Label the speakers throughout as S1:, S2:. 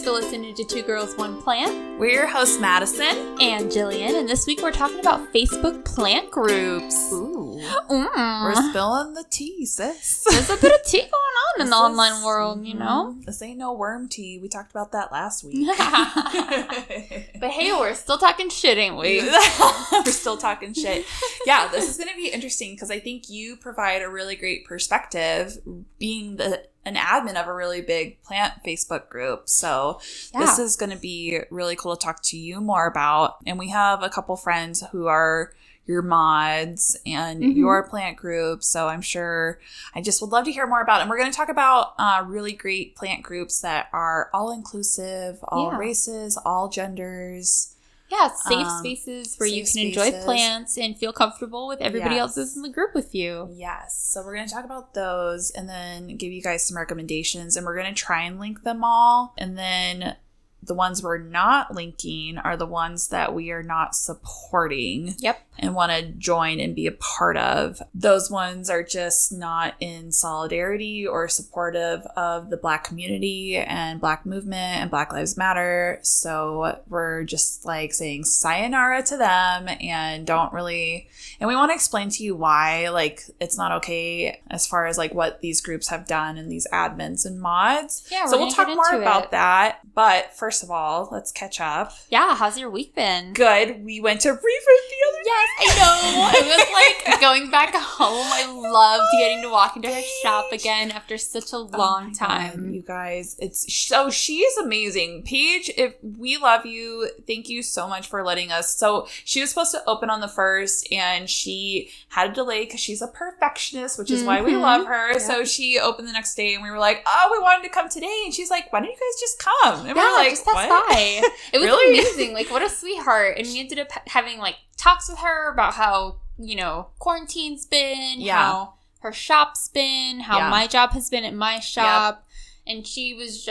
S1: Thanks for listening to Two Girls, One Plant.
S2: We're your hosts, Madison
S1: and Jillian, and this week we're talking about Facebook plant groups.
S2: Ooh. We're spilling the tea, sis.
S1: There's a bit of tea going on in the online world, you know?
S2: This ain't no worm tea. We talked about that last week.
S1: But hey, we're still talking shit, ain't we?
S2: We're still talking shit. Yeah, this is going to be interesting because I think you provide a really great perspective being an admin of a really big plant Facebook group. So This is going to be really cool to talk to you more about. And we have a couple friends who are your mods and your plant group. So I'm sure I just would love to hear more about it. And we're going to talk about really great plant groups that are all inclusive, all races, all genders.
S1: Yeah, safe spaces where you can enjoy plants and feel comfortable with everybody else that's in the group with you.
S2: Yes. So we're going to talk about those and then give you guys some recommendations. And we're going to try and link them all. And then the ones we're not linking are the ones that we are not supporting.
S1: Yep.
S2: And want to join and be a part of. Those ones are just not in solidarity or supportive of the Black community and Black movement and Black Lives Matter. So we're just like saying sayonara to them and we want to explain to you why like it's not okay as far as like what these groups have done and these admins and mods.
S1: Yeah,
S2: so we'll talk more about that. But first of all, let's catch up.
S1: Yeah, how's your week been?
S2: Good. We went to Reeford the other day.
S1: Yes, I know. It was like going back home. I loved getting to walk into her shop again after such a long time.
S2: God, you guys, she's amazing. Paige, if we love you, thank you so much for letting us. So she was supposed to open on the 1st and she had a delay because she's a perfectionist, which is why we love her. Yeah. So she opened the next day and we were like, oh, we wanted to come today. And she's like, why don't you guys just come? And we're like,
S1: just pass by. It was
S2: really
S1: amazing. Like, what a sweetheart. And we ended up having like talks with her about how, you know, quarantine's been, how her shop's been, how my job has been at my shop. Yep. And she's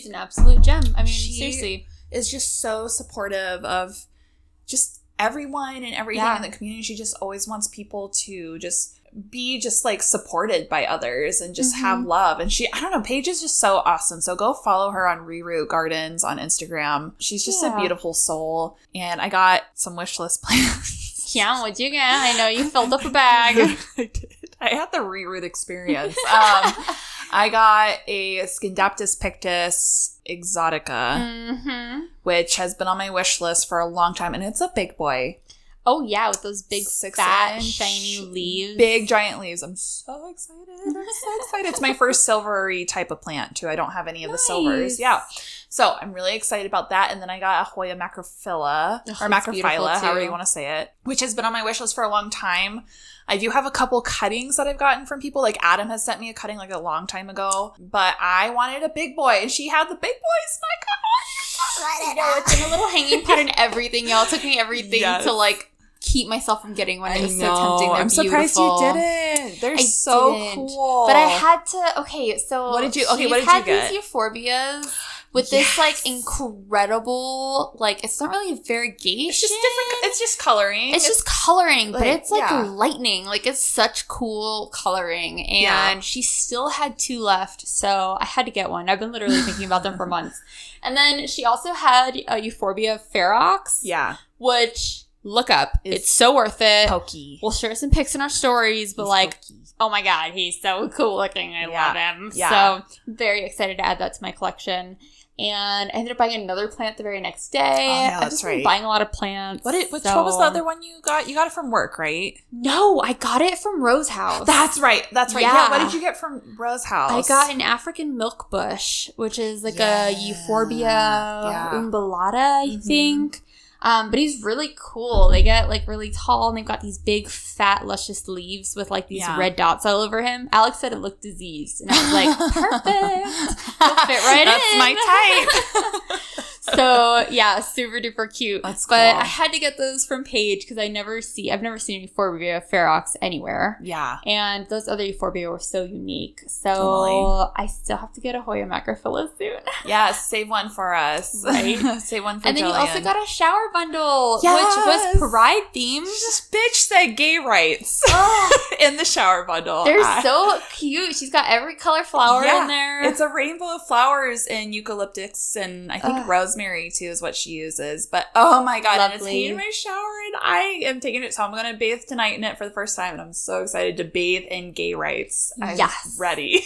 S1: an absolute gem. I mean, seriously.
S2: Is just so supportive of just everyone and everything in the community. She just always wants people to just be just like supported by others and just have love. And Paige is just so awesome. So go follow her on Reroot Gardens on Instagram. She's just a beautiful soul. And I got some wish list plants.
S1: Yeah, what'd you get? I know you filled up a bag.
S2: I did. I had the Reroot experience. I got a Scindaptus pictus exotica, which has been on my wish list for a long time. And it's a big boy.
S1: Oh, yeah, with those big, fat, shiny leaves.
S2: Big, giant leaves. I'm so excited. It's my first silvery type of plant, too. I don't have any of the silvers. Yeah. So I'm really excited about that. And then I got a Hoya macrophylla, or macrophylla, however you want to say it, which has been on my wish list for a long time. I do have a couple cuttings that I've gotten from people. Like Adam has sent me a cutting like a long time ago. But I wanted a big boy, and she had the big boys, and I got one.
S1: You know, it's in a little hanging pot and everything. Y'all took me everything to like keep myself from getting one. It was so tempting. They're
S2: I'm surprised you didn't. They're so cool.
S1: But I had to. Okay, so
S2: what did you get?
S1: These euphorbias with this like incredible, like it's not really variegation.
S2: It's just different. It's just coloring.
S1: It's just coloring, but it's like lightning. Like it's such cool coloring. And she still had 2 left, so I had to get one. I've been literally thinking about them for months. And then she also had a Euphorbia ferox. Yeah. Which, look up. It's so worth it.
S2: Pokey.
S1: We'll share some pics in our stories, but oh my God, he's so cool looking. I love him. Yeah. So very excited to add that to my collection. And I ended up buying another plant the very next day. Oh, yeah, that's right. Buying a lot of plants.
S2: What was the other one you got? You got it from work, right?
S1: No, I got it from Rose House.
S2: That's right. Yeah, what did you get from Rose House?
S1: I got an African milk bush, which is like a Euphorbia umbellata, I think. But he's really cool. They get like really tall and they've got these big, fat, luscious leaves with like these red dots all over him. Alex said it looked diseased. And I was like, perfect. It'll fit right
S2: That's
S1: in.
S2: my type.
S1: So yeah, super duper cute.
S2: That's cool.
S1: But I had to get those from Paige because I've never seen euphorbia ferox anywhere.
S2: Yeah.
S1: And those other euphorbia were so unique. So
S2: Totally.
S1: I still have to get a Hoya macrophylla soon.
S2: Yeah, save one for us.
S1: Right.
S2: Save one for
S1: And then
S2: Jillian.
S1: you also got a shower bundle,
S2: Yes.
S1: which was pride themed.
S2: This bitch said gay rights in the shower bundle.
S1: They're so cute. She's got every color flower in there.
S2: It's a rainbow of flowers and eucalyptus and I think rosemary too is what she uses. But oh my god, and it's hanging in my shower and I am taking it. So I'm going to bathe tonight in it for the first time and I'm so excited to bathe in gay rights. I'm ready.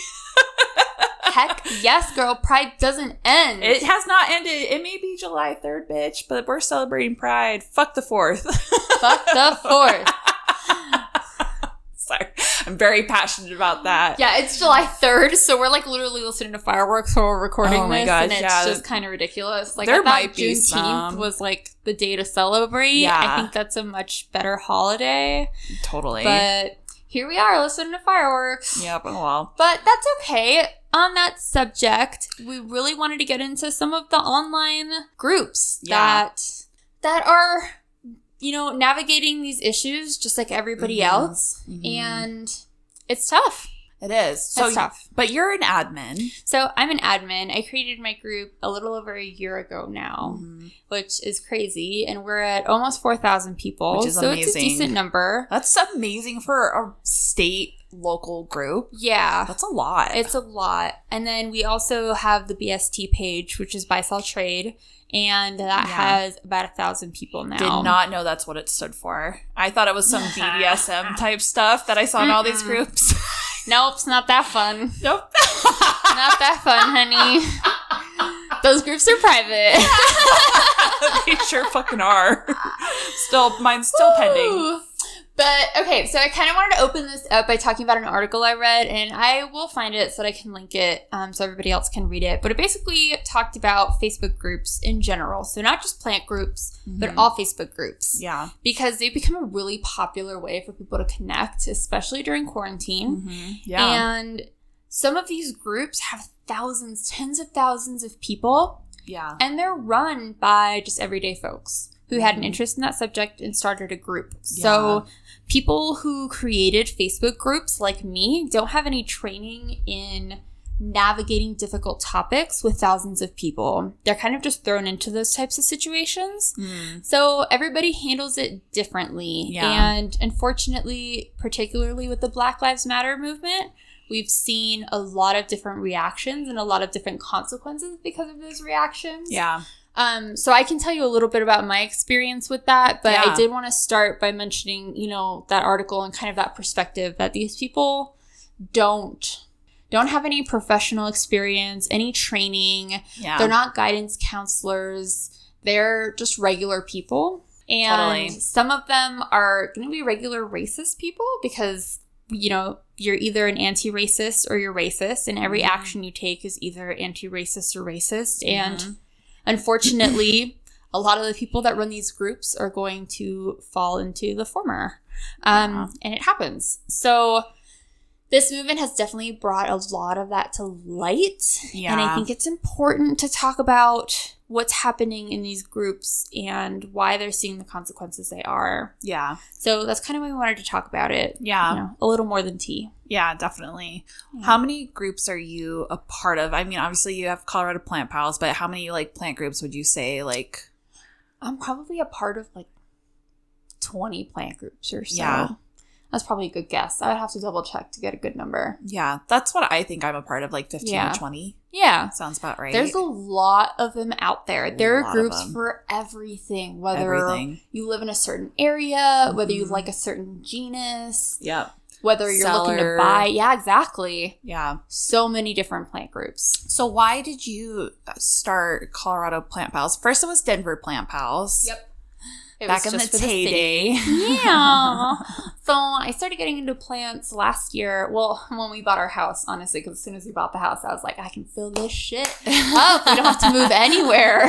S1: Heck yes, girl. Pride doesn't end.
S2: It has not ended. It may be July 3rd, bitch, but we're celebrating Pride. Fuck the 4th.
S1: Fuck the 4th.
S2: Sorry. I'm very passionate about that.
S1: Yeah, it's July 3rd, so we're like literally listening to fireworks while we're recording this,
S2: gosh,
S1: and it's just kind of ridiculous. Like,
S2: there
S1: I thought
S2: might be
S1: Juneteenth
S2: some.
S1: was like the day to celebrate.
S2: Yeah.
S1: I think that's a much better holiday.
S2: Totally.
S1: But here we are listening to fireworks.
S2: Yep, oh well.
S1: But that's okay. On that subject, we really wanted to get into some of the online groups that are, you know, navigating these issues just like everybody else. And it's tough.
S2: It is. So
S1: It's tough.
S2: But you're an admin.
S1: So I'm an admin. I created my group a little over a year ago now, which is crazy. And we're at almost 4,000 people.
S2: Which is
S1: so
S2: amazing.
S1: It's a decent number.
S2: That's amazing for a state local group.
S1: Yeah.
S2: That's a lot.
S1: It's a lot. And then we also have the BST page, which is Buy Sell Trade. And that has about 1,000 people now.
S2: Did not know that's what it stood for. I thought it was some BDSM type stuff that I saw in all these groups.
S1: Nope, it's not that fun.
S2: Nope.
S1: Not that fun, honey. Those groups are private.
S2: They sure fucking are. Mine's still pending.
S1: But, okay, so I kind of wanted to open this up by talking about an article I read, and I will find it so that I can link it so everybody else can read it. But it basically talked about Facebook groups in general. So not just plant groups, but all Facebook groups.
S2: Yeah. Because
S1: They've become a really popular way for people to connect, especially during quarantine.
S2: Yeah.
S1: And some of these groups have thousands, tens of thousands of people.
S2: Yeah.
S1: And they're run by just everyday folks who had an interest in that subject and started a group.
S2: Yeah.
S1: So people who created Facebook groups like me don't have any training in navigating difficult topics with thousands of people. They're kind of just thrown into those types of situations. So everybody handles it differently.
S2: Yeah.
S1: And unfortunately, particularly with the Black Lives Matter movement, we've seen a lot of different reactions and a lot of different consequences because of those reactions.
S2: Yeah.
S1: So I can tell you a little bit about my experience with that, but
S2: Yeah.
S1: I did want to start by mentioning, you know, that article and kind of that perspective that these people don't have any professional experience, any training.
S2: Yeah.
S1: They're not guidance counselors. They're just regular people. And
S2: Totally.
S1: some of them are going to be regular racist people because, you know, you're either an anti-racist or you're racist, and every action you take is either anti-racist or racist. And unfortunately, a lot of the people that run these groups are going to fall into the former. And it happens. So this movement has definitely brought a lot of that to light.
S2: Yeah.
S1: And I think it's important to talk about what's happening in these groups and why they're seeing the consequences they are.
S2: Yeah.
S1: So that's kind of why we wanted to talk about it.
S2: Yeah.
S1: You know, a little more than tea.
S2: Yeah, definitely. How many groups are you a part of? I mean, obviously you have Colorado Plant Pals, but how many like plant groups would you say like?
S1: I'm probably a part of like 20 plant groups or so.
S2: Yeah.
S1: That's probably a good guess. I would have to double check to get a good number.
S2: Yeah, that's what I think I'm a part of, like 15
S1: Yeah.
S2: or 20.
S1: Yeah.
S2: Sounds about right.
S1: There's a lot of them out there. There
S2: lot
S1: are
S2: of
S1: groups
S2: them.
S1: for everything, whether
S2: Everything.
S1: you live in a certain area, whether you like a certain genus,
S2: Yep.
S1: whether you're looking to
S2: Seller.
S1: buy. Yeah, exactly.
S2: Yeah.
S1: So many different plant groups.
S2: So why did you start Colorado Plant Pals? First it was Denver Plant Pals.
S1: Yep. It
S2: Back
S1: was
S2: in
S1: just
S2: the
S1: for city.
S2: heyday.
S1: Yeah. So I started getting into plants last year. Well, when we bought our house, honestly, because as soon as we bought the house, I was like, I can fill this shit up. We don't have to move anywhere.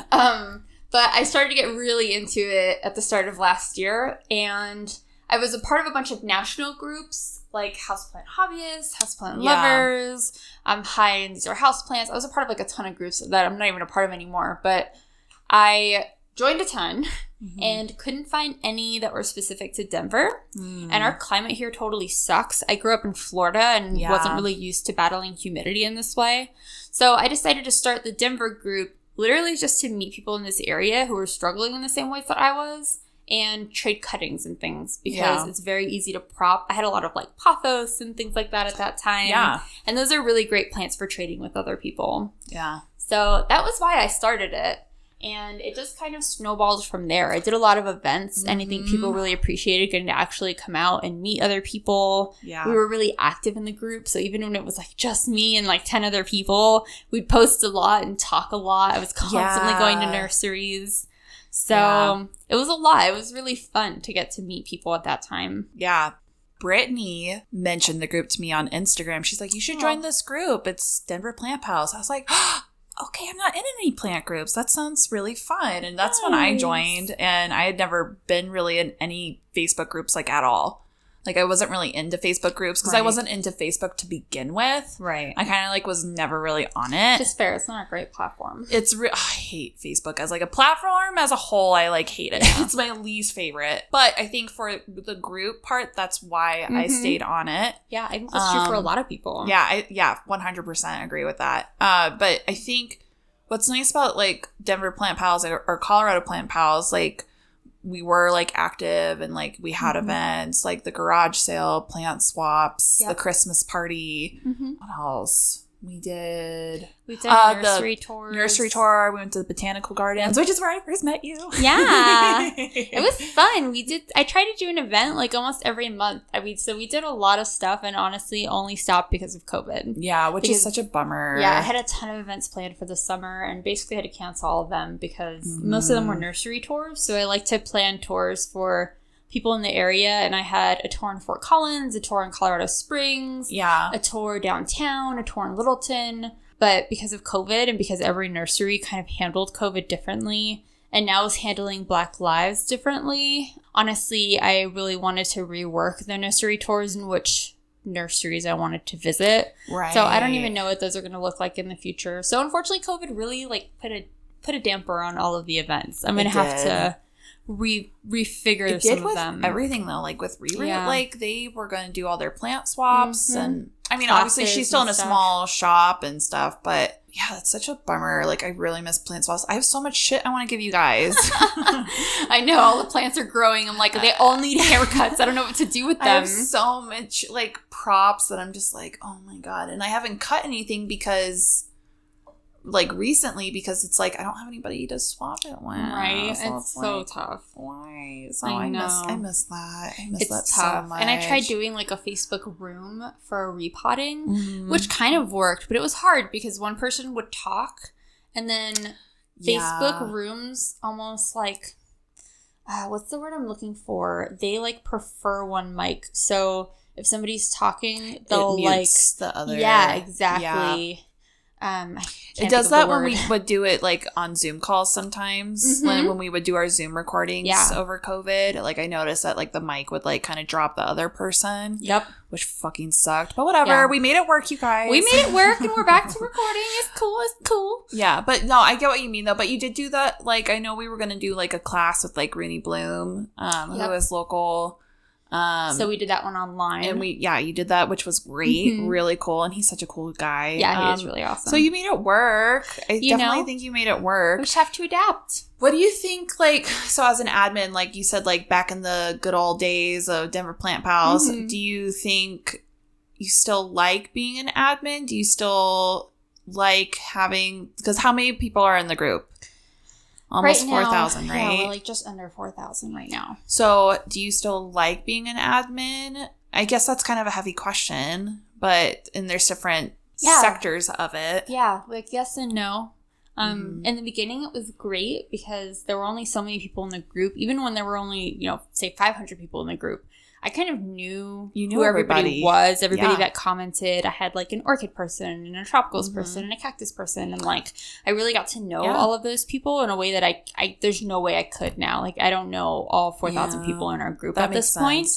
S1: But I started to get really into it at the start of last year. And I was a part of a bunch of national groups like houseplant hobbyists, houseplant lovers. Hi, and these are houseplants. I was a part of like a ton of groups that I'm not even a part of anymore, but I joined a ton and couldn't find any that were specific to Denver. And our climate here totally sucks. I grew up in Florida and wasn't really used to battling humidity in this way. So I decided to start the Denver group literally just to meet people in this area who were struggling in the same ways that I was and trade cuttings and things because it's very easy to prop. I had a lot of like pothos and things like that at that time. Yeah. And those are really great plants for trading with other people. Yeah. So that was why I started it. And it just kind of snowballed from there. I did a lot of events, and I think people really appreciated getting to actually come out and meet other people. Yeah. We were really active in the group, so even when it was like just me and like 10 other people, we'd post a lot and talk a lot. I was constantly going to nurseries. So it was a lot. It was really fun to get to meet people at that time.
S2: Yeah. Brittany mentioned the group to me on Instagram. She's like, you should join this group. It's Denver Plant Pals. I was like, okay, I'm not in any plant groups. That sounds really fun. And that's when I joined, and I had never been really in any Facebook groups like at all. Like I wasn't really into Facebook groups because I wasn't into Facebook to begin with. Right. I kind of like was never really on it.
S1: Just fair. It's not a great platform.
S2: I hate Facebook as like a platform as a whole. I like hate it. It's my least favorite. But I think for the group part, that's why I stayed on it.
S1: Yeah, I think that's true for a lot of people.
S2: Yeah, 100% agree with that. But I think what's nice about like Denver Plant Pals or Colorado Plant Pals, like we were like active and like we had events like the garage sale, plant swaps, the Christmas party. What else? We did nursery tours. Nursery tour. We went to the botanical gardens, which is where I first met you.
S1: Yeah. It was fun. I tried to do an event like almost every month. So we did a lot of stuff and honestly only stopped because of COVID.
S2: Yeah, which is such a bummer.
S1: Yeah, I had a ton of events planned for the summer and basically had to cancel all of them because most of them were nursery tours. So I like to plan tours for people in the area, and I had a tour in Fort Collins, a tour in Colorado Springs, a tour downtown, a tour in Littleton. But because of COVID and because every nursery kind of handled COVID differently and now is handling Black Lives differently, honestly, I really wanted to rework the nursery tours and which nurseries I wanted to visit. Right. So I don't even know what those are going to look like in the future. So unfortunately, COVID really like put a damper on all of the events. I'm going to have to refigure some of them.
S2: Everything though, like with Riri, like they were going to do all their plant swaps and I mean obviously she's still in a small shop and stuff, but yeah, that's such a bummer. Like I really miss plant swaps. I have so much shit I want to give you guys.
S1: I know, all the plants are growing. I'm like, they all need haircuts. I don't know what to do with them. I
S2: have so much like props that I'm just like, oh my god. And I haven't cut anything because like recently because it's like I don't have anybody to swap it with.
S1: Right. So it's so
S2: like,
S1: tough.
S2: Why? So I miss that. I miss that
S1: tough.
S2: So much.
S1: And I tried doing like a Facebook room for repotting, which kind of worked, but it was hard because one person would talk and then Facebook rooms almost like what's the word I'm looking for? They like prefer one mic. So if somebody's talking, they'll like
S2: the other.
S1: Yeah, exactly. Yeah.
S2: It does that when we would do it like on Zoom calls sometimes when we would do our Zoom recordings over COVID. Like I noticed that like the mic would like kind of drop the other person. Yep. Which fucking sucked. But whatever. Yeah. We made it work, you guys.
S1: We made it work and we're back to recording. It's cool. It's cool.
S2: Yeah. But no, I get what you mean though. But you did do that. Like I know we were going to do like a class with like Rooney Bloom, who is local.
S1: So we did that one online.
S2: And you did that, which was great. Really cool. And he's such a cool guy.
S1: Yeah, he is really awesome.
S2: So you made it work. I definitely think you made it work.
S1: We just have to adapt.
S2: What do you think, like, so as an admin, like you said, like back in the good old days of Denver Plant Pals, do you think you still like being an admin? Do you still like having, because how many people are in the group? Almost 4,000, right?
S1: Yeah, we're like just under 4,000 right now.
S2: So do you still like being an admin? I guess that's kind of a heavy question, and there's different sectors of it.
S1: Yeah, like yes and no. In the beginning, it was great because there were only so many people in the group. Even when there were only, say 500 people in the group, I kind of knew who everybody was, everybody that commented. I had like an orchid person and a tropicals person and a cactus person. And like, I really got to know all of those people in a way that I there's no way I could now. Like, I don't know all 4,000 people in our group at this point.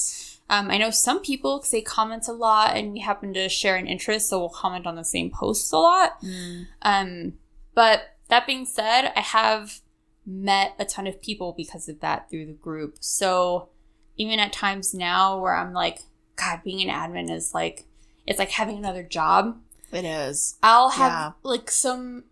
S1: I know some people, because they comment a lot and we happen to share an interest, so we'll comment on the same posts a lot. But that being said, I have met a ton of people because of that through the group. So even at times now where I'm like, God, being an admin is like, it's like having another job.
S2: It is.
S1: I'll have like some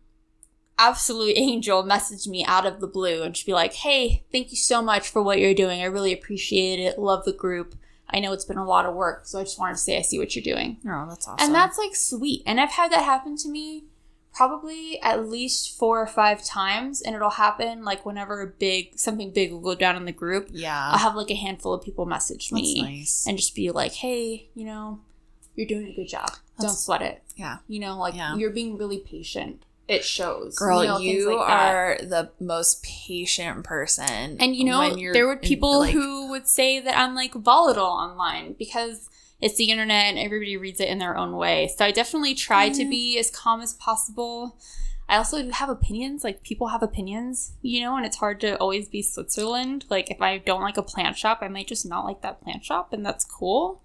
S1: absolute angel message me out of the blue and just be like, hey, thank you so much for what you're doing. I really appreciate it. Love the group. I know it's been a lot of work, so I just wanted to say I see what you're doing.
S2: Oh, that's awesome.
S1: And that's like sweet. And I've had that happen to me probably at least 4 or 5 times, and it'll happen like whenever something big will go down in the group.
S2: Yeah.
S1: I'll have like a handful of people message me
S2: nice.
S1: And just be like, hey, you're doing a good job. Don't sweat it.
S2: Yeah.
S1: You're being really patient. It shows.
S2: Girl, you are the most patient person.
S1: And there were people who would say that I'm like volatile online because it's the internet and everybody reads it in their own way. So I definitely try to be as calm as possible. I also do have opinions. Like, people have opinions, and it's hard to always be Switzerland. Like, if I don't like a plant shop, I might just not like that plant shop, and that's cool.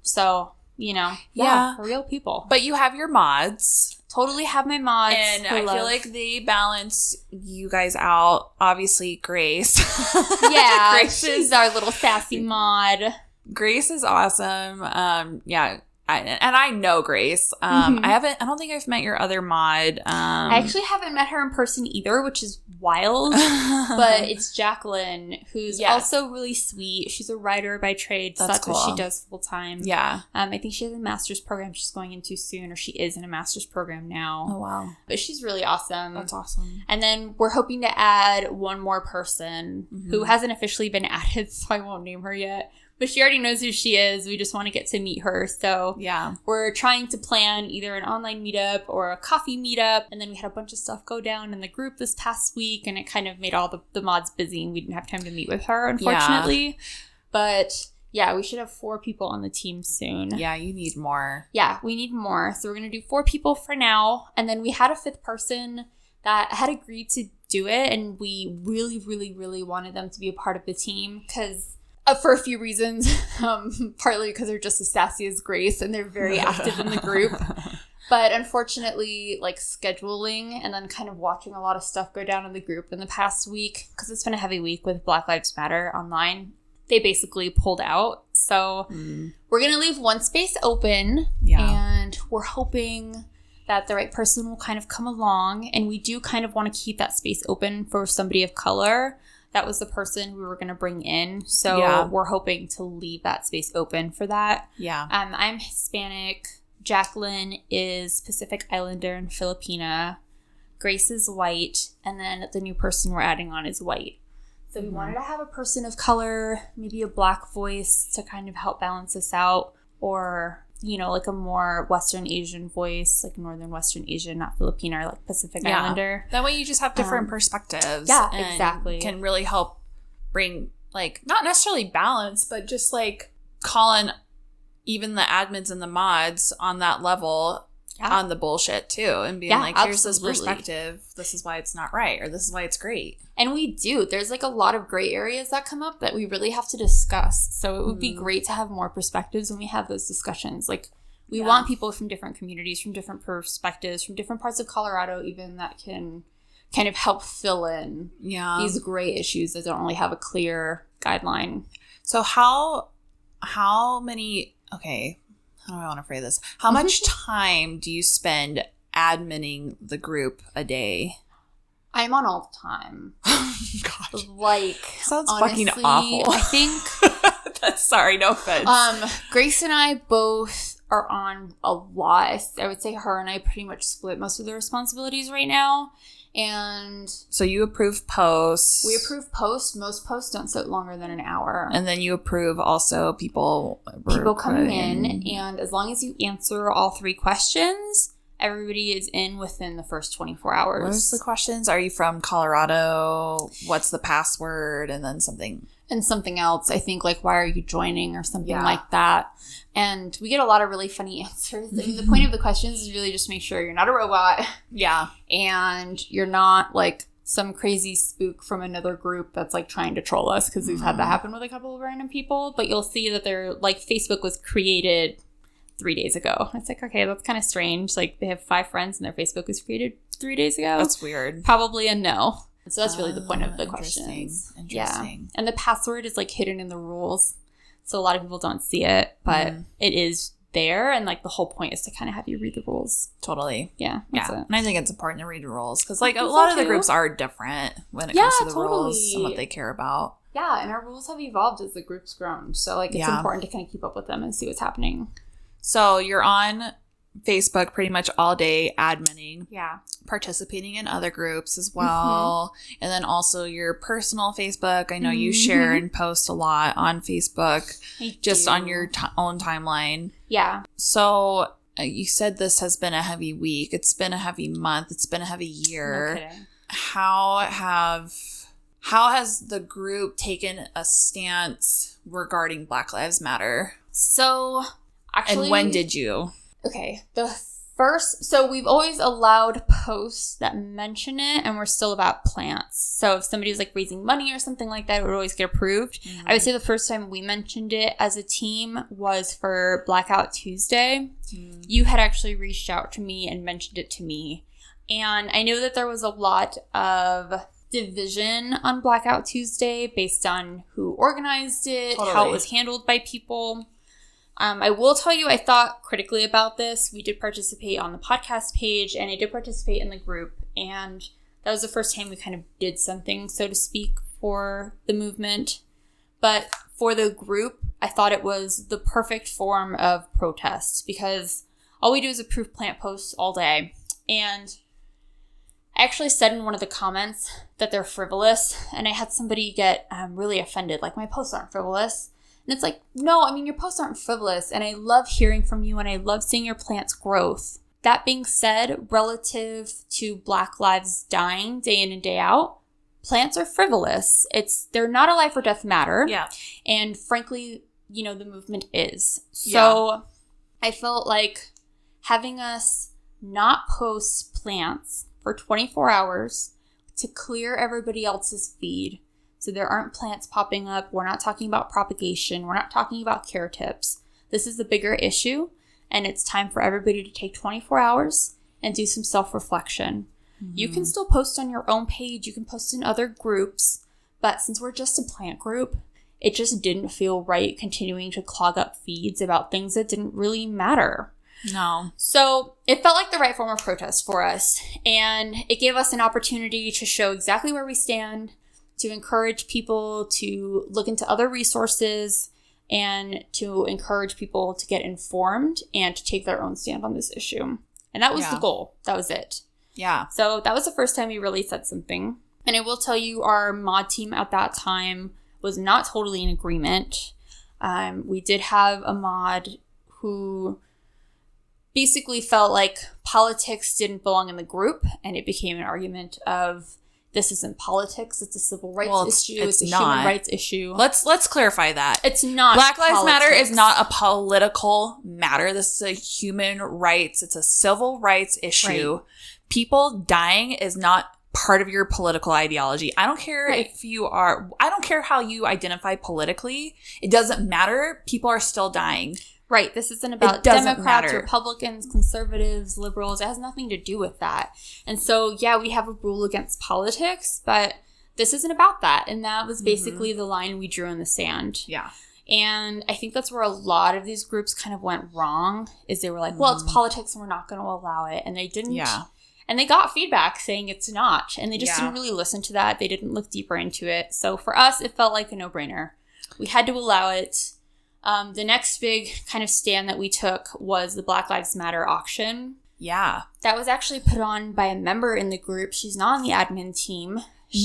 S1: So, real people.
S2: But you have your mods.
S1: Totally have my mods.
S2: And I feel like they balance you guys out. Obviously, Grace.
S1: Yeah, she's our little sassy mod.
S2: Grace is awesome. I know Grace. I don't think I've met your other mod.
S1: I actually haven't met her in person either, which is wild. But it's Jacqueline, who's also really sweet. She's a writer by trade, so that's cool. What she does full time.
S2: Yeah.
S1: I think she has a master's program she's going into soon, or she is in a master's program now.
S2: Oh, wow.
S1: But she's really awesome.
S2: That's awesome.
S1: And then we're hoping to add one more person who hasn't officially been added, so I won't name her yet. But she already knows who she is. We just want to get to meet her. So we're trying to plan either an online meetup or a coffee meetup. And then we had a bunch of stuff go down in the group this past week. And it kind of made all the mods busy. And we didn't have time to meet with her, unfortunately. Yeah. But yeah, we should have 4 people on the team soon.
S2: Yeah, you need more.
S1: Yeah, we need more. So we're going to do 4 people for now. And then we had a 5th person that had agreed to do it. And we really, really, really wanted them to be a part of the team because... for a few reasons, partly because they're just as sassy as Grace and they're very active in the group. But unfortunately, like scheduling and then kind of watching a lot of stuff go down in the group in the past week, because it's been a heavy week with Black Lives Matter online, they basically pulled out. So we're going to leave one space open and we're hoping that the right person will kind of come along. And we do kind of want to keep that space open for somebody of color. That was the person we were going to bring in. So we're hoping to leave that space open for that. Yeah. I'm Hispanic. Jacqueline is Pacific Islander and Filipina. Grace is white. And then the new person we're adding on is white. So we wanted to have a person of color, maybe a Black voice to kind of help balance us out. Or, like a more Western Asian voice, like Northern Western Asian, not Filipino, or like Pacific Islander.
S2: That way you just have different perspectives.
S1: Yeah, exactly.
S2: Can really help bring, like, not necessarily balance, but just like calling even the admins and the mods on that level on the bullshit too. And being like, here's this perspective. This is why it's not right. Or this is why it's great.
S1: And we do. There's like a lot of gray areas that come up that we really have to discuss. So it would be great to have more perspectives when we have those discussions. Like, we want people from different communities, from different perspectives, from different parts of Colorado even, that can kind of help fill in these gray issues that don't really have a clear guideline.
S2: So how many, okay, how do I want to phrase this? How much time do you spend adminning the group a day?
S1: I'm on all the time.
S2: God.
S1: Like,
S2: sounds
S1: honestly,
S2: fucking awful.
S1: I think
S2: sorry, no offense.
S1: Grace and I both are on a lot. I would say her and I pretty much split most of the responsibilities right now. And
S2: so you approve posts.
S1: We approve posts. Most posts don't sit longer than an hour.
S2: And then you approve also people
S1: coming in. And as long as you answer all 3 questions, everybody is in within the first 24 hours.
S2: What's the questions? Are you from Colorado? What's the password? And then something.
S1: And something else. I think like, why are you joining or something like that. And we get a lot of really funny answers. I mean, the point of the questions is really just make sure you're not a robot.
S2: Yeah.
S1: And you're not like some crazy spook from another group that's like trying to troll us, because we've had that happen with a couple of random people. But you'll see that they're like, Facebook was created 3 days ago. It's like, okay, that's kind of strange. Like, they have 5 friends and their Facebook was created 3 days ago.
S2: That's weird.
S1: Probably a no. So that's really the point of the questions.
S2: Interesting.
S1: Yeah. And the password is like hidden in the rules, so a lot of people don't see it, but it is there, and like the whole point is to kind of have you read the rules.
S2: Totally.
S1: Yeah.
S2: And I think it's important to read the rules, because like a lot of the groups are different when it comes to the rules and what they care about.
S1: Yeah, and our rules have evolved as the group's grown, so like it's important to kind of keep up with them and see what's happening.
S2: So you're on Facebook pretty much all day, adminning, participating in other groups as well, and then also your personal Facebook. I know you share and post a lot on Facebook, just on your own timeline. Yeah. So you said this has been a heavy week. It's been a heavy month. It's been a heavy year. No kidding. How has the group taken a stance regarding Black Lives Matter? So actually, and when did you?
S1: Okay, so we've always allowed posts that mention it, and we're still about plants. So if somebody was like raising money or something like that, it would always get approved. I would say the first time we mentioned it as a team was for Blackout Tuesday. You had actually reached out to me and mentioned it to me. And I know that there was a lot of division on Blackout Tuesday based on who organized it, how it was handled by people. I will tell you, I thought critically about this. We did participate on the podcast page, and I did participate in the group. And that was the first time we kind of did something, so to speak, for the movement. But for the group, I thought it was the perfect form of protest, because all we do is approve plant posts all day. And I actually said in one of the comments that they're frivolous, and I had somebody get really offended, like, my posts aren't frivolous. And it's like, no, I mean, your posts aren't frivolous, and I love hearing from you, and I love seeing your plant's growth. That being said, relative to Black lives dying day in and day out, plants are frivolous. They're not a life or death matter. Yeah. And frankly, the movement is. So I felt like having us not post plants for 24 hours to clear everybody else's feed, so there aren't plants popping up. We're not talking about propagation. We're not talking about care tips. This is the bigger issue, and it's time for everybody to take 24 hours and do some self-reflection. You can still post on your own page. You can post in other groups, but since we're just a plant group, it just didn't feel right continuing to clog up feeds about things that didn't really matter. No. So it felt like the right form of protest for us, and it gave us an opportunity to show exactly where we stand, to encourage people to look into other resources, and to encourage people to get informed and to take their own stand on this issue. And that was the goal. That was it. Yeah. So that was the first time we really said something. And I will tell you, our mod team at that time was not totally in agreement. We did have a mod who basically felt like politics didn't belong in the group, and it became an argument of, this isn't politics, it's a civil rights issue, it's a human rights issue.
S2: Let's clarify that.
S1: It's not
S2: Black Lives Matter is not a political matter. This is a human rights, it's a civil rights issue. Right. People dying is not part of your political ideology. I don't care if you are, I don't care how you identify politically. It doesn't matter. People are still dying.
S1: Right. This isn't about Democrats, Republicans, conservatives, liberals. It has nothing to do with that. And so, yeah, we have a rule against politics, but this isn't about that. And that was basically the line we drew in the sand. Yeah. And I think that's where a lot of these groups kind of went wrong, is they were like, well, it's politics and we're not going to allow it. And they didn't. Yeah. And they got feedback saying it's not. And they just didn't really listen to that. They didn't look deeper into it. So for us, it felt like a no-brainer. We had to allow it. The next big kind of stand that we took was the Black Lives Matter auction. Yeah. That was actually put on by a member in the group. She's not on the admin team.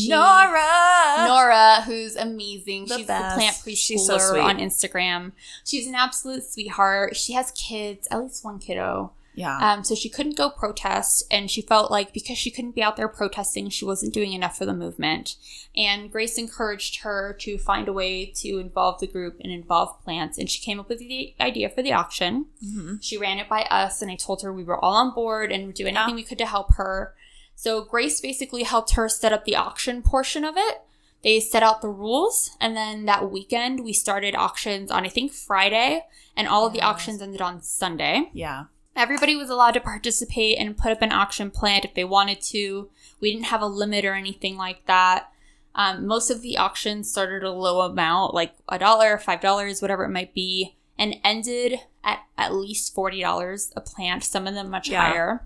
S1: Nora, who's amazing. She's the plant preschooler on Instagram. She's an absolute sweetheart. She has kids, at least one kiddo. Yeah. So she couldn't go protest, and she felt like because she couldn't be out there protesting, she wasn't doing enough for the movement. And Grace encouraged her to find a way to involve the group and involve plants, and she came up with the idea for the auction. She ran it by us, and I told her we were all on board and would do anything we could to help her. So Grace basically helped her set up the auction portion of it. They set out the rules, and then that weekend we started auctions on, I think, Friday, and all of the auctions ended on Sunday.
S2: Yeah.
S1: Everybody was allowed to participate and put up an auction plant if they wanted to. We didn't have a limit or anything like that. Most of the auctions started a low amount, like $1, $5, whatever it might be, and ended at least $40 a plant, some of them much higher.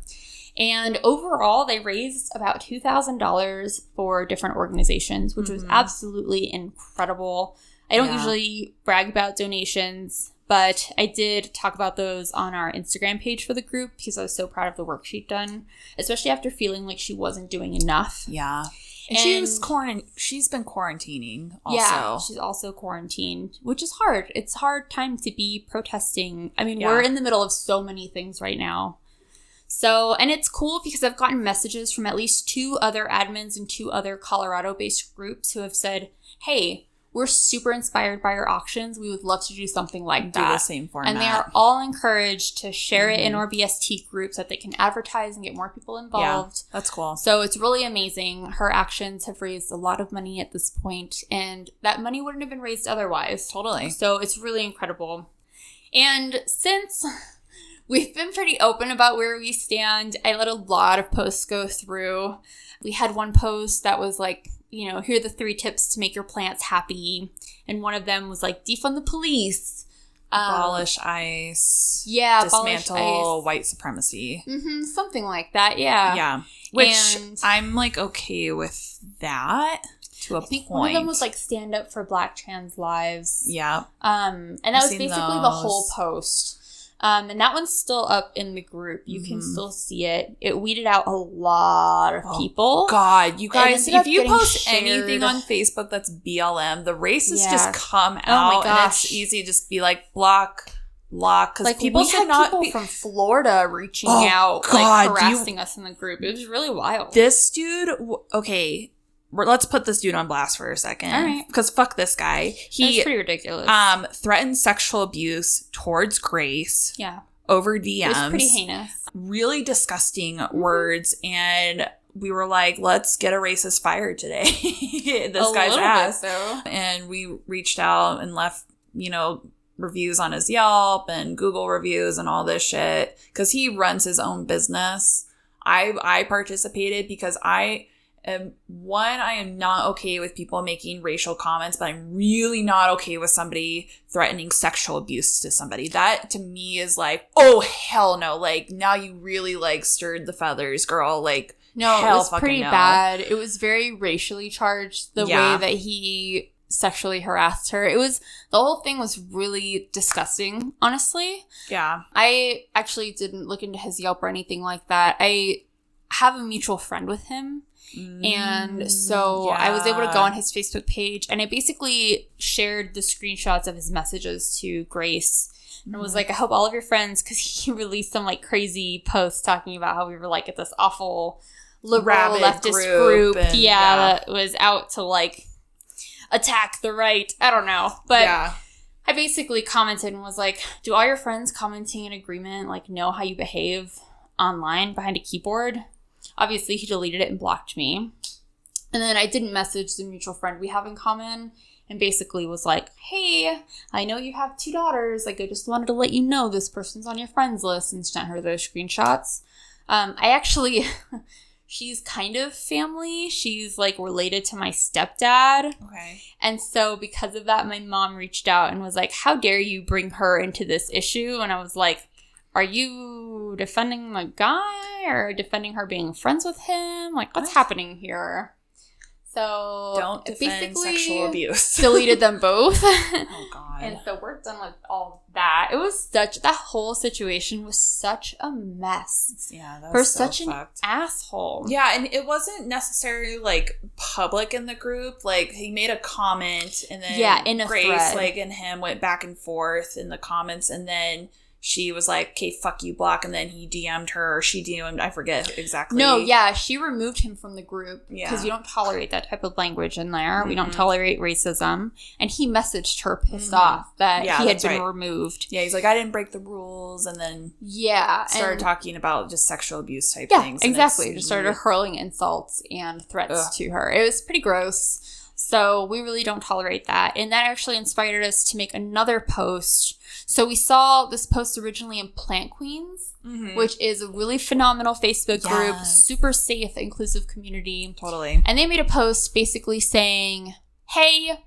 S1: And overall, they raised about $2,000 for different organizations, which was absolutely incredible. I don't usually brag about donations, but I did talk about those on our Instagram page for the group because I was so proud of the work she'd done, especially after feeling like she wasn't doing enough.
S2: Yeah. And she's been quarantining also.
S1: Yeah, she's also quarantined, which is hard. It's a hard time to be protesting. I mean, we're in the middle of so many things right now. So, and it's cool because I've gotten messages from at least 2 other admins and 2 other Colorado-based groups who have said, hey, we're super inspired by your auctions. We would love to do something like that.
S2: Do the same format.
S1: And they are all encouraged to share it in our BST groups so that they can advertise and get more people involved.
S2: Yeah, that's cool.
S1: So it's really amazing. Her actions have raised a lot of money at this point, and that money wouldn't have been raised otherwise.
S2: Totally.
S1: So it's really incredible. And since we've been pretty open about where we stand, I let a lot of posts go through. We had one post that was like, you know, here are the 3 tips to make your plants happy. And one of them was like, defund the police.
S2: Abolish ICE.
S1: Yeah,
S2: dismantle
S1: abolish ICE.
S2: white supremacy.
S1: Something like that, yeah.
S2: Yeah. Which I'm like okay with that to a point.
S1: One of them was like stand up for Black trans lives.
S2: Yeah.
S1: And that was basically the whole post. And that one's still up in the group. You can still see it. It weeded out a lot of people.
S2: God, you guys, if you post anything on Facebook that's BLM, the racists just come out and it's easy to just be like, block. Because
S1: like,
S2: people should not
S1: people from Florida reaching out, like harassing us in the group. It was really wild.
S2: This dude, okay, let's put this dude on blast for a second.
S1: All right.
S2: Because fuck this guy.
S1: That's pretty ridiculous.
S2: Threatened sexual abuse towards Grace.
S1: Yeah.
S2: Over DMs.
S1: It was pretty heinous.
S2: Really disgusting words. And we were like, let's get a racist fired today. This guy's ass. So. And we reached out and left, you know, reviews on his Yelp and Google reviews and all this shit. Because he runs his own business. I participated because I am not okay with people making racial comments, but I'm really not okay with somebody threatening sexual abuse to somebody. That to me is like, oh hell no! Like now you really like stirred the feathers, girl. Like
S1: no, it was pretty bad. It was very racially charged. The way that he sexually harassed her. The whole thing was really disgusting, honestly.
S2: Yeah.
S1: I actually didn't look into his Yelp or anything like that. I have a mutual friend with him. And so I was able to go on his Facebook page and I basically shared the screenshots of his messages to Grace and was like, I hope all of your friends, because he released some like crazy posts talking about how we were like at this awful liberal leftist group. And, that was out to like attack the right. I don't know. But I basically commented and was like, do all your friends commenting in agreement like know how you behave online behind a keyboard? Obviously, he deleted it and blocked me. And then I didn't message the mutual friend we have in common and basically was like, hey, I know you have 2 daughters. Like, I just wanted to let you know this person's on your friends list and sent her those screenshots. She's kind of family. She's, like, related to my stepdad.
S2: Okay.
S1: And so because of that, my mom reached out and was like, how dare you bring her into this issue? And I was like, are you defending the guy or defending her being friends with him? Like, what's happening here? So
S2: don't defend sexual abuse.
S1: Deleted them both.
S2: Oh, God.
S1: And so we're done with all that. It was that whole situation was such a mess.
S2: Yeah, that was
S1: for
S2: so
S1: such
S2: fucked.
S1: An asshole.
S2: Yeah, and it wasn't necessarily like public in the group. Like he made a comment and then
S1: in a
S2: Grace
S1: thread.
S2: like and him went back and forth in the comments and then she was like, okay, fuck you, block, and then he DM'd her, or she DM'd, I forget exactly.
S1: No, yeah, she removed him from the group because you don't tolerate that type of language in there. Mm-hmm. We don't tolerate racism. And he messaged her pissed off that he had been removed.
S2: Yeah, he's like, I didn't break the rules, and then started talking about just sexual abuse type things.
S1: Yeah, exactly. Just started hurling insults and threats to her. It was pretty gross. So we really don't tolerate that. And that actually inspired us to make another post. So we saw this post originally in Plant Queens, which is a really phenomenal Facebook group, super safe, inclusive community.
S2: Totally.
S1: And they made a post basically saying, hey,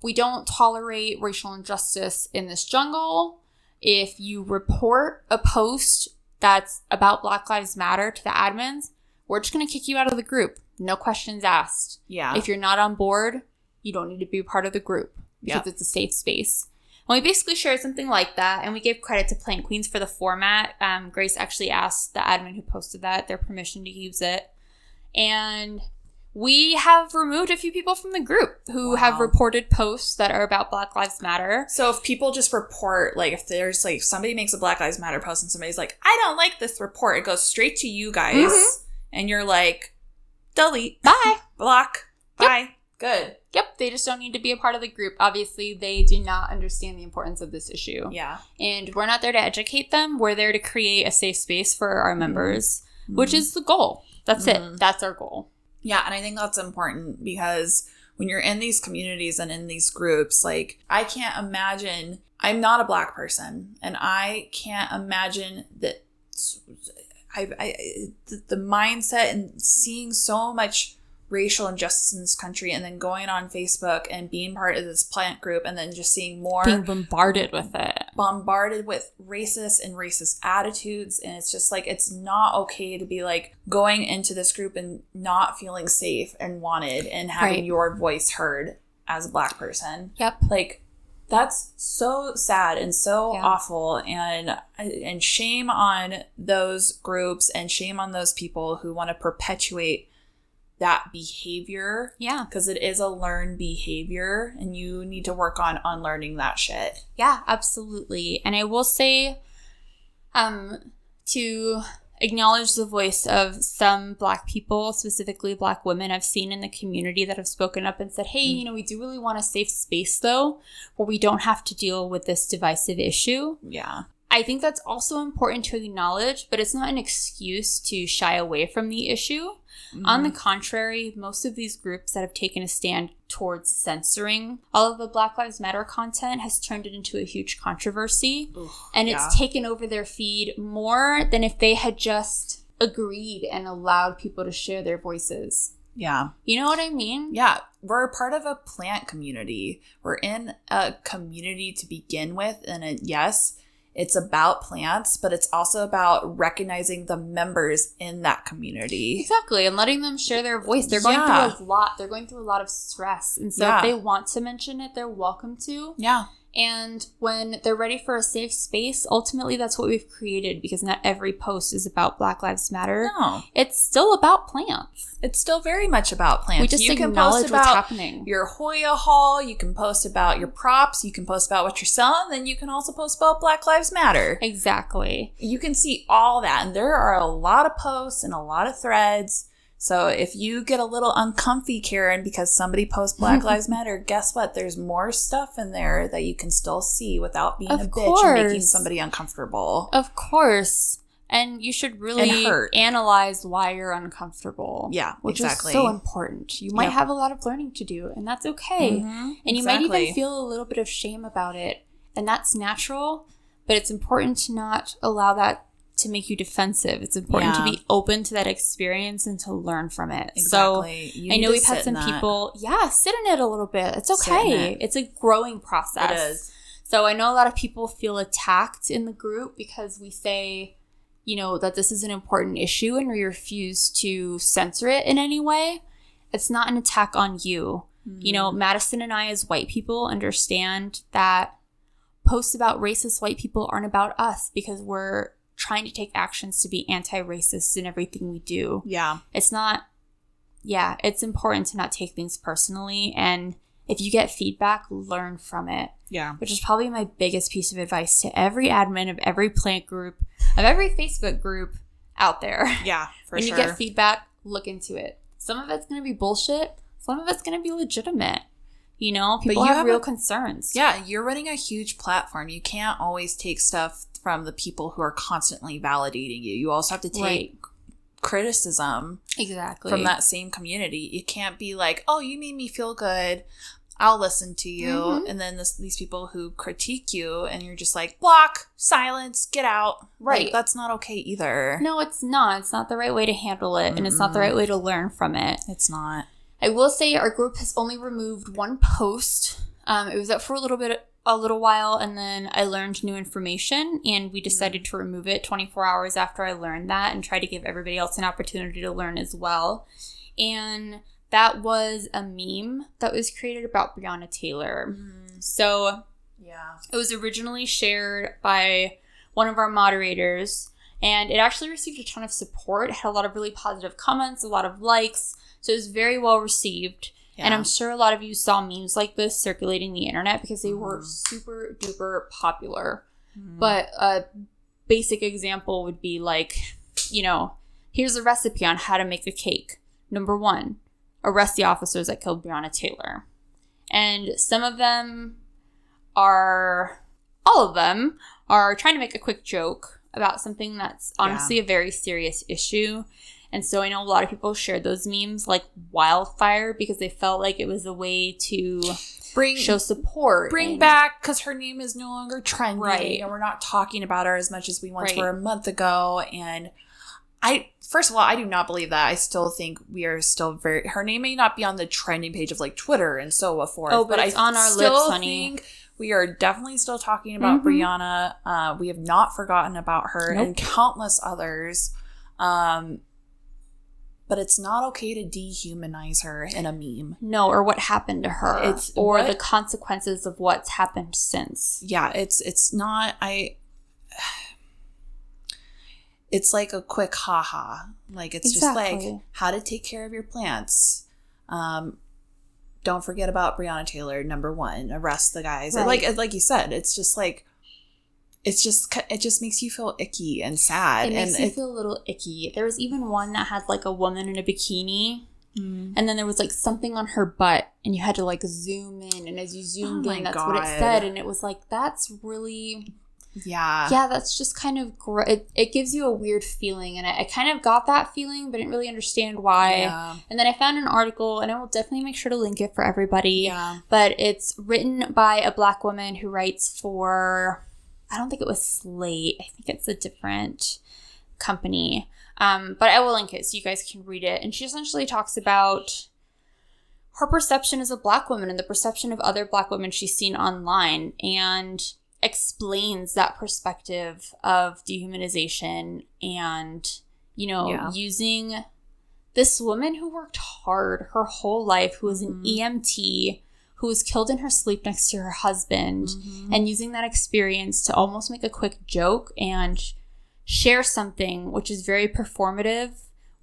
S1: we don't tolerate racial injustice in this jungle. If you report a post that's about Black Lives Matter to the admins, we're just going to kick you out of the group. No questions asked. Yeah. If you're not on board, you don't need to be a part of the group because it's a safe space. And we basically shared something like that, and we gave credit to Plant Queens for the format. Grace actually asked the admin who posted that their permission to use it. And we have removed a few people from the group who have reported posts that are about Black Lives Matter.
S2: So if people just report, like if there's like somebody makes a Black Lives Matter post and somebody's like, I don't like this report, it goes straight to you guys. And you're like, delete.
S1: Bye.
S2: Block. Bye. Good.
S1: Yep, they just don't need to be a part of the group. Obviously, they do not understand the importance of this issue.
S2: Yeah.
S1: And we're not there to educate them. We're there to create a safe space for our members, which is the goal. That's it. That's our goal.
S2: Yeah, and I think that's important because when you're in these communities and in these groups, like, I can't imagine, I'm not a Black person, and I can't imagine that the mindset and seeing so much racial injustice in this country, and then going on Facebook and being part of this plant group, and then just seeing more
S1: being bombarded with it,
S2: bombarded with racist attitudes. And it's just like, it's not okay to be like going into this group and not feeling safe and wanted and having your voice heard as a Black person.
S1: Yep.
S2: Like, that's so sad and so awful, and shame on those groups and shame on those people who want to perpetuate that behavior.
S1: Yeah.
S2: Because it is a learned behavior, and you need to work on unlearning that shit.
S1: Yeah, absolutely. And I will say, to acknowledge the voice of some Black people, specifically Black women I've seen in the community that have spoken up and said, hey, you know, we do really want a safe space, though, where we don't have to deal with this divisive issue.
S2: Yeah.
S1: I think that's also important to acknowledge, but it's not an excuse to shy away from the issue. On the contrary, most of these groups that have taken a stand towards censoring all of the Black Lives Matter content has turned it into a huge controversy. And it's taken over their feed more than if they had just agreed and allowed people to share their voices.
S2: Yeah.
S1: You know what I mean?
S2: Yeah. We're a part of a plant community. We're in a community to begin with. And yes, it's about plants, but it's also about recognizing the members in that community.
S1: Exactly. And letting them share their voice. They're going through a lot. They're going through a lot of stress. And so if they want to mention it, they're welcome to.
S2: Yeah.
S1: And when they're ready for a safe space, ultimately that's what we've created, because not every post is about Black Lives Matter.
S2: No.
S1: It's still about plants.
S2: It's still very much about plants.
S1: We just acknowledge what's happening.
S2: Your Hoya haul, you can post about your props, you can post about what you're selling, then you can also post about Black Lives Matter.
S1: Exactly.
S2: You can see all that, and there are a lot of posts and a lot of threads. So if you get a little uncomfy, Karen, because somebody posts Black Lives Matter, guess what? There's more stuff in there that you can still see without being a bitch and making somebody uncomfortable.
S1: Of course. And you should really analyze why you're uncomfortable.
S2: Yeah,
S1: which
S2: exactly.
S1: is so important. You might have a lot of learning to do, and that's okay. And you might even feel a little bit of shame about it, and that's natural, but it's important to not allow that to make you defensive. It's important to be open to that experience and to learn from it.
S2: Exactly.
S1: So I know we've had some people, sit in it a little bit. It's okay. It's a growing process.
S2: It is.
S1: So I know a lot of people feel attacked in the group because we say, you know, that this is an important issue and we refuse to censor it in any way. It's not an attack on you. You know, Madison and I as white people understand that posts about racist white people aren't about us, because we're trying to take actions to be anti-racist in everything we do.
S2: Yeah.
S1: It's not, it's important to not take things personally. And if you get feedback, learn from it.
S2: Yeah.
S1: Which is probably my biggest piece of advice to every admin of every plant group, of every Facebook group out there.
S2: Yeah, for
S1: when
S2: sure.
S1: When you get feedback, look into it. Some of it's going to be bullshit. Some of it's going to be legitimate. You know, people have real concerns.
S2: Yeah, you're running a huge platform. You can't always take stuff from the people who are constantly validating you. You also have to take criticism from that same community. You can't be like, oh, you made me feel good, I'll listen to you. And then these people who critique you and you're just like, block, silence, get out.
S1: Right.
S2: Like, that's not okay either.
S1: No, it's not. It's not the right way to handle it. And it's not the right way to learn from it.
S2: It's not.
S1: I will say our group has only removed one post. It was up for a little while, and then I learned new information, and we decided to remove it 24 hours after I learned that and try to give everybody else an opportunity to learn as well. And that was a meme that was created about Breonna Taylor. So it was originally shared by one of our moderators, and it actually received a ton of support. It had a lot of really positive comments, a lot of likes. So it was very well received. Yeah. And I'm sure a lot of you saw memes like this circulating the internet because they were super duper popular. But a basic example would be like, you know, here's a recipe on how to make a cake. Number 1, arrest the officers that killed Breonna Taylor. And all of them are trying to make a quick joke about something that's honestly a very serious issue. And so I know a lot of people shared those memes like wildfire because they felt like it was a way to show support.
S2: Bring back, because her name is no longer trendy.
S1: Right.
S2: And we're not talking about her as much as we once were a month ago. And first of all, I do not believe that. I still think we are still her name may not be on the trending page of like Twitter and so forth.
S1: Oh, but it's on our lips, honey.
S2: Think we are definitely still talking about Breonna. We have not forgotten about her and countless others. But it's not okay to dehumanize her in a meme.
S1: No, or what happened to her. Or the consequences of what's happened since.
S2: Yeah, it's not, it's like a quick haha. Like, it's just like how to take care of your plants. Don't forget about Breonna Taylor, number 1. Arrest the guys. Right. Like you said, it's just like, it just makes you feel icky and sad.
S1: It makes you feel a little icky. There was even one that had like a woman in a bikini, and then there was like something on her butt, and you had to like zoom in, and as you zoomed in, that's what it said, and it was like, that's really... Yeah, that's just kind of it gives you a weird feeling, and I kind of got that feeling, but didn't really understand why. Yeah. And then I found an article, and I will definitely make sure to link it for everybody. Yeah. But it's written by a Black woman who writes for... I don't think it was Slate. I think it's a different company. But I will link it so you guys can read it. And she essentially talks about her perception as a Black woman and the perception of other Black women she's seen online, and explains that perspective of dehumanization and, you know, using this woman who worked hard her whole life, who was an EMT, who was killed in her sleep next to her husband, and using that experience to almost make a quick joke and share something which is very performative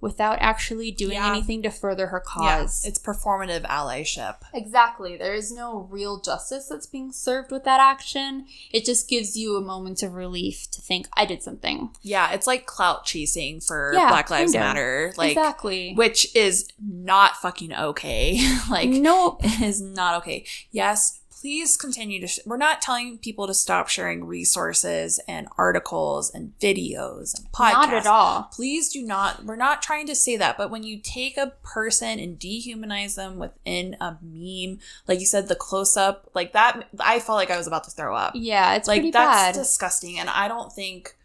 S1: without actually doing anything to further her cause.
S2: Yeah, it's performative allyship.
S1: Exactly. There is no real justice that's being served with that action. It just gives you a moment of relief to think, I did something.
S2: Yeah, it's like clout chasing for Black Lives Matter. Like, exactly. Which is not fucking okay. Like, no, it is not okay. Yes, please continue to... we're not telling people to stop sharing resources and articles and videos and podcasts.
S1: Not at all.
S2: Please do not... we're not trying to say that, but when you take a person and dehumanize them within a meme, like you said, the close-up, like that, I felt like I was about to throw up.
S1: Yeah, it's
S2: like,
S1: pretty bad.
S2: That's disgusting, and I don't think...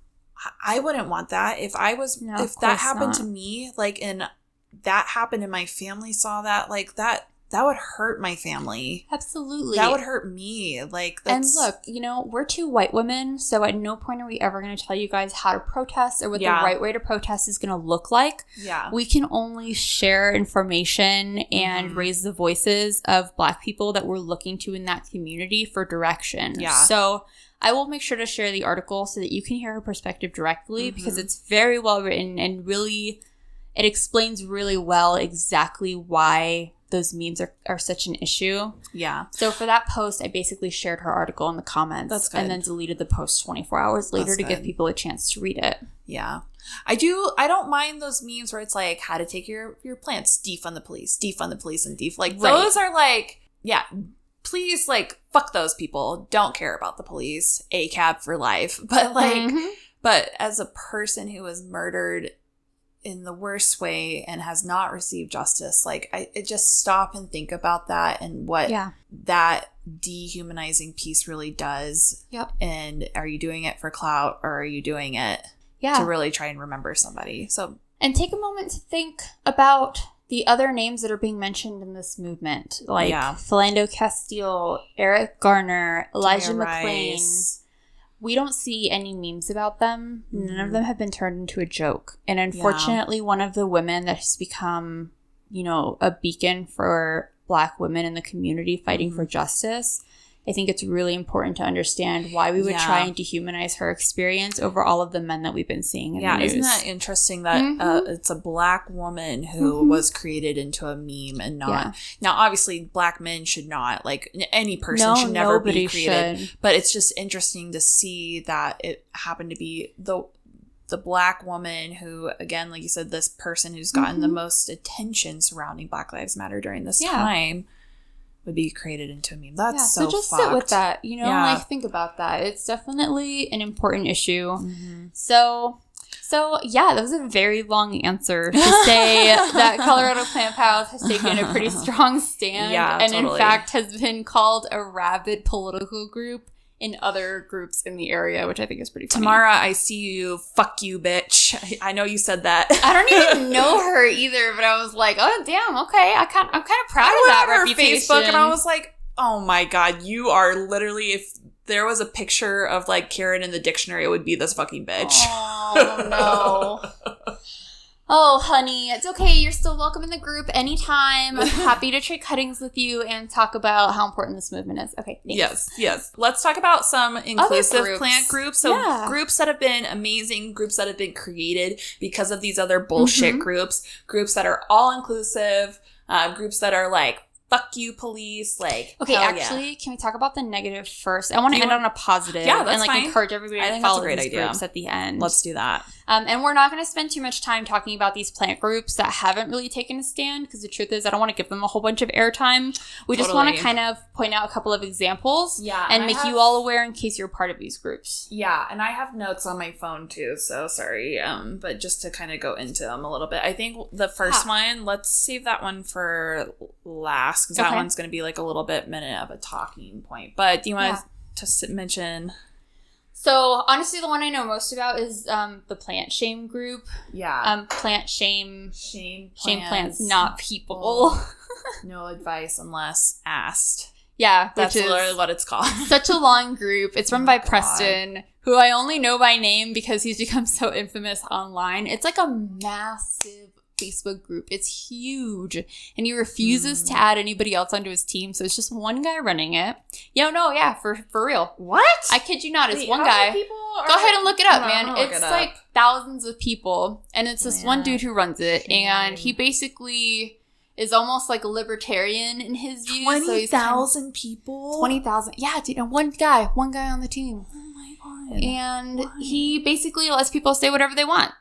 S2: I wouldn't want that. If if that happened to me, like, and that happened and my family saw that, like, that would hurt my family.
S1: Absolutely.
S2: That would hurt me. Like, that's...
S1: And look, you know, we're 2 white women, so at no point are we ever going to tell you guys how to protest or what the right way to protest is going to look like. Yeah. We can only share information and raise the voices of Black people that we're looking to in that community for direction. Yeah. So I will make sure to share the article so that you can hear her perspective directly, because it's very well written and really, it explains really well exactly why those memes are such an issue.
S2: Yeah.
S1: So for that post, I basically shared her article in the comments.
S2: That's good.
S1: And then deleted the post 24 hours later to give people a chance to read it.
S2: Yeah. I don't mind those memes where it's like, how to take your plants, defund the police, and like, those are like, yeah, please, like, fuck those people. Don't care about the police. ACAB for life. But like, but as a person who was murdered in the worst way and has not received justice, like, I just stop and think about that and what that dehumanizing piece really does.
S1: Yep.
S2: And are you doing it for clout, or are you doing it to really try and remember somebody? So, and
S1: take a moment to think about the other names that are being mentioned in this movement, like Philando Castile, Eric Garner, Elijah McClain. We don't see any memes about them. None of them have been turned into a joke. And unfortunately, one of the women that has become, a beacon for Black women in the community fighting for justice, I think it's really important to understand why we would try and dehumanize her experience over all of the men that we've been seeing in the news.
S2: Isn't that interesting that it's a Black woman who was created into a meme and not... Now, obviously, Black men should not, like, any person should never be created. But it's just interesting to see that it happened to be the Black woman who, again, like you said, this person who's gotten the most attention surrounding Black Lives Matter during this time would be created into a meme. That's so
S1: just
S2: fucked.
S1: Sit with that, like, think about that. It's definitely an important issue. So yeah, that was a very long answer to say that Colorado Plant Pals has taken a pretty strong stand and in fact has been called a rabid political group in other groups in the area, which I think is pretty funny.
S2: Tamara, I see you. Fuck you, bitch. I know you said that.
S1: I don't even know her either, but I was like, oh, damn, okay. I'm kind of proud of that reputation.
S2: Facebook and I was like, oh my God, you are literally, if there was a picture of like Karen in the dictionary, it would be this fucking bitch.
S1: Oh, no. Oh, honey, it's okay. You're still welcome in the group anytime. I'm happy to trade cuttings with you and talk about how important this movement is. Okay, thanks.
S2: Yes. Let's talk about some inclusive plant groups. So groups that have been amazing, groups that have been created because of these other bullshit groups that are all inclusive, groups that are like, fuck you, police. Like,
S1: okay, actually, can we talk about the negative first? I want to end on a positive.
S2: Yeah, that's
S1: and
S2: fine.
S1: Encourage everybody to follow these groups at the end.
S2: Let's do that.
S1: And we're not going to spend too much time talking about these plant groups that haven't really taken a stand, because the truth is I don't want to give them a whole bunch of airtime. We just want to kind of point out a couple of examples and make you all aware in case you're part of these groups.
S2: Yeah, and I have notes on my phone too, so sorry. But just to kind of go into them a little bit. I think the first one, let's save that one for last, because that one's going to be like a little bit minute of a talking point. But do you want to mention...
S1: So, honestly, the one I know most about is the plant shame group.
S2: Yeah.
S1: Plant shame plants, not people.
S2: No advice unless asked.
S1: Yeah.
S2: That's literally what it's called.
S1: Such a long group. It's run by Preston, who I only know by name because he's become so infamous online. It's like a massive Facebook group. It's huge. And he refuses to add anybody else onto his team. So it's just one guy running it. For real.
S2: What?
S1: I kid you not. It's one guy. Go ahead and look it up, man. It's like thousands of people. And it's this one dude who runs it. And he basically is almost like a libertarian in his views.
S2: 20,000 people?
S1: 20,000. Yeah, dude. And one guy on the team.
S2: Oh my God.
S1: And he basically lets people say whatever they want.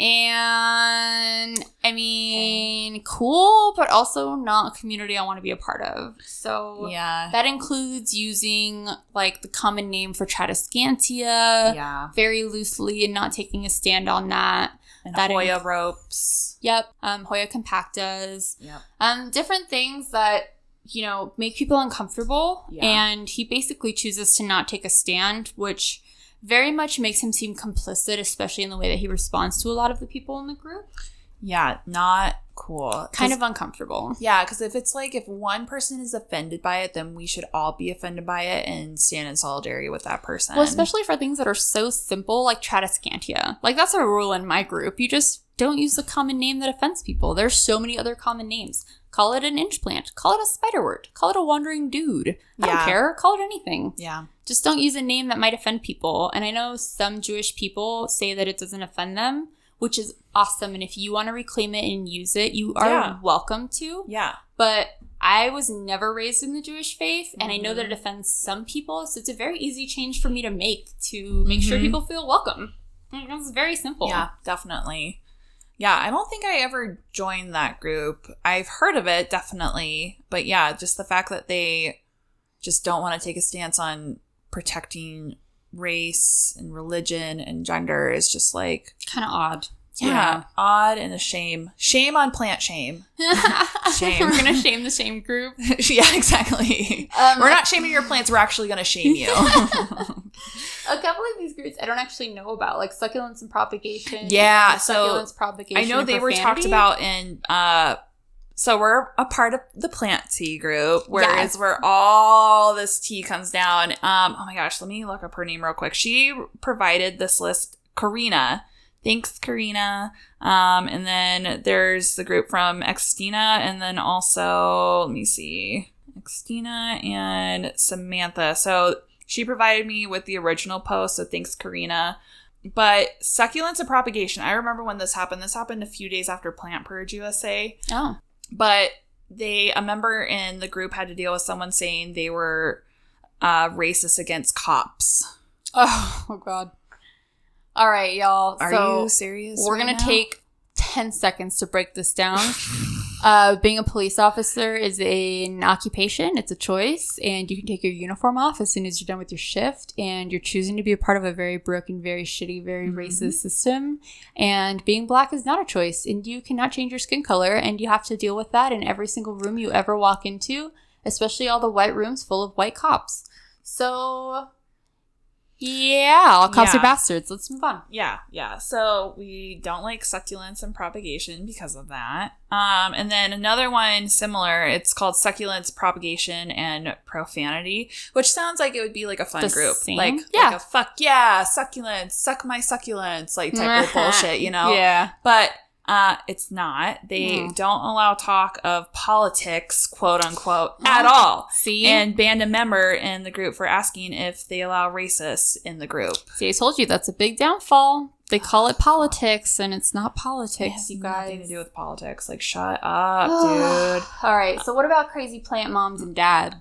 S1: And I mean, cool, but also not a community I want to be a part of. So that includes using like the common name for Tradescantia very loosely and not taking a stand on that.
S2: And that Hoya ropes.
S1: Yep. Hoya compactas. Yep. Different things that, make people uncomfortable. Yeah. And he basically chooses to not take a stand, which very much makes him seem complicit, especially in the way that he responds to a lot of the people in the group. Yeah, not cool. Kind of uncomfortable. Yeah, because if one person is offended by it, then we should all be offended by it and stand in solidarity with that person. Well, especially for things that are so simple, like Tradescantia. Like, that's a rule in my group. You just don't use the common name that offends people. There's so many other common names. Call it an inch plant. Call it a spiderwort. Call it a wandering dude. I don't care. Call it anything. Yeah. Just don't use a name that might offend people. And I know some Jewish people say that it doesn't offend them, which is awesome. And if you want to reclaim it and use it, you are welcome to.
S2: Yeah.
S1: But I was never raised in the Jewish faith, and I know that it offends some people, so it's a very easy change for me to make sure people feel welcome. It's very simple.
S2: Yeah, definitely. Yeah, I don't think I ever joined that group. I've heard of it, definitely. But yeah, just the fact that they just don't want to take a stance on protecting race and religion and gender is just like...
S1: kind of odd.
S2: Yeah, odd and a shame. Shame on plant shame. Shame.
S1: We're going to shame the shame group.
S2: Yeah, exactly. We're not shaming your plants. We're actually going to shame you.
S1: A couple of these groups I don't actually know about, like succulents and propagation.
S2: Yeah,
S1: succulents, propagation,
S2: I know they were talked about in... so we're a part of the plant tea group, where all this tea comes down. Oh my gosh, let me look up her name real quick. She provided this list, Karina. Thanks, Karina. And then there's the group from Xtina, and then also, let me see, Xtina and Samantha. So she provided me with the original post, so thanks, Karina. But succulents and propagation, I remember when this happened. This happened a few days after Plant Purge USA.
S1: Oh.
S2: But a member in the group had to deal with someone saying they were racist against cops.
S1: Oh God. All right, y'all.
S2: Are you serious?
S1: We're going to take 10 seconds to break this down. Being a police officer is an occupation. It's a choice. And you can take your uniform off as soon as you're done with your shift. And you're choosing to be a part of a very broken, very shitty, very racist system. And being black is not a choice. And you cannot change your skin color. And you have to deal with that in every single room you ever walk into. Especially all the white rooms full of white cops. So... yeah, all cops are bastards. Let's move on.
S2: Yeah. So we don't like succulents and propagation because of that. And then another one similar, it's called succulents, propagation, and profanity, which sounds like it would be like a fun group.
S1: Same?
S2: Like a fuck yeah, succulents, suck my succulents, like type of bullshit, you know?
S1: Yeah.
S2: But it's not. They don't allow talk of politics, quote unquote, at all.
S1: See?
S2: And banned a member in the group for asking if they allow racists in the group.
S1: See, I told you that's a big downfall. They call it politics, and it's not politics, you guys.
S2: Nothing to do with politics. Like, shut up, dude.
S1: All right. So what about crazy plant moms and dads?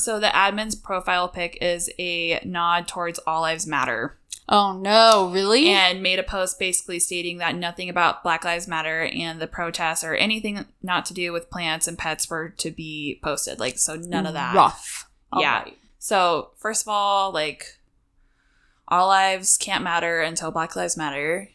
S2: So the admin's profile pic is a nod towards All Lives Matter.
S1: Oh, no. Really?
S2: And made a post basically stating that nothing about Black Lives Matter and the protests or anything not to do with plants and pets were to be posted. Like, so none of that.
S1: Rough.
S2: Yeah.
S1: Right.
S2: So, first of all, like, all lives can't matter until Black Lives Matter.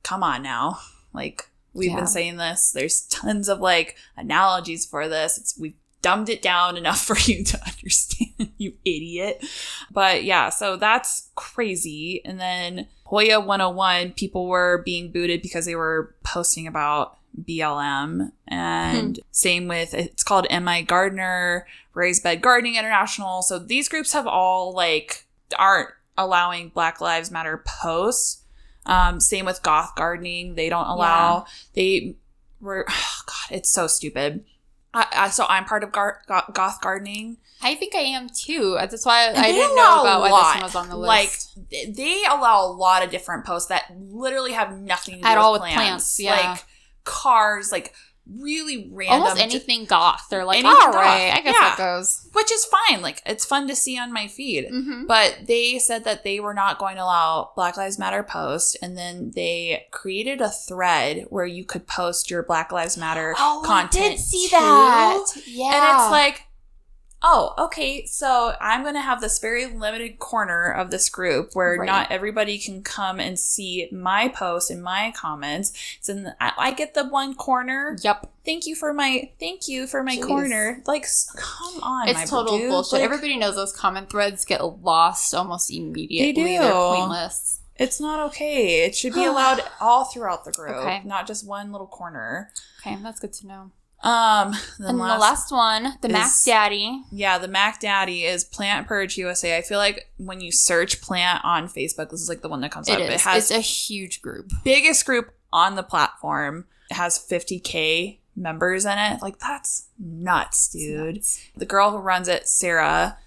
S2: Come on now. Like, we've been saying this. There's tons of, like, analogies for this. We've dumbed it down enough for you to understand, you idiot. But yeah, so that's crazy. And then Hoya 101, people were being booted because they were posting about BLM. And same with, it's called MI Gardener, Raised Bed Gardening International. So these groups have all, like, aren't allowing Black Lives Matter posts. Same with Goth Gardening. They don't allow, they were, oh God, it's so stupid. So I'm part of Goth Gardening.
S1: I think I am too. That's why I didn't know about why this one was on the list.
S2: Like, they allow a lot of different posts that literally have nothing to do
S1: at all
S2: with
S1: with plants. Yeah.
S2: Like cars, like really random.
S1: Almost anything goth. They're like,
S2: anything
S1: all right,
S2: goth.
S1: I guess that goes.
S2: Which is fine. Like, it's fun to see on my feed. But they said that they were not going to allow Black Lives Matter posts. And then they created a thread where you could post your Black Lives Matter content.
S1: I did see that. Yeah.
S2: And it's like, oh, okay, so I'm going to have this very limited corner of this group where not everybody can come and see my posts and my comments. So I get the one corner.
S1: Yep.
S2: Thank you for my corner. Like, come on,
S1: it's total bullshit. Like, everybody knows those comment threads get lost almost immediately.
S2: They do.
S1: They're pointless.
S2: It's not okay. It should be allowed all throughout the group, not just one little corner.
S1: Okay, that's good to know.
S2: And
S1: the last one, the Mac Daddy.
S2: Yeah, the Mac Daddy is Plant Purge USA. I feel like when you search plant on Facebook, this is like the one that comes up.
S1: It's a huge group.
S2: Biggest group on the platform. It has 50K members in it. Like, that's nuts, dude. The girl who runs it, Sarah,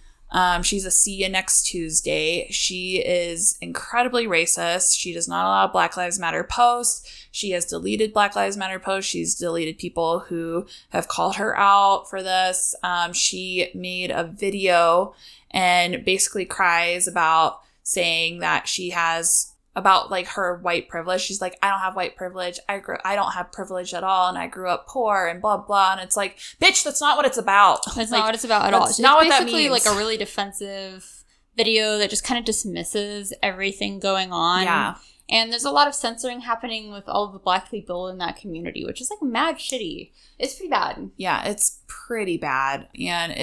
S2: She's a see you next Tuesday. She is incredibly racist. She does not allow Black Lives Matter posts. She has deleted Black Lives Matter posts. She's deleted people who have called her out for this. She made a video and basically cries about saying that she has about like her white privilege. She's like, I don't have white privilege. I don't have privilege at all. And I grew up poor and blah, blah. And it's like, bitch, that's not what it's about.
S1: That's
S2: like,
S1: not what it's about at all.
S2: It's not what that means.
S1: Basically like a really defensive video that just kind of dismisses everything going on.
S2: Yeah.
S1: And there's a lot of censoring happening with all of the Black people in that community, which is like mad shitty. It's pretty bad.
S2: Yeah, it's pretty bad. And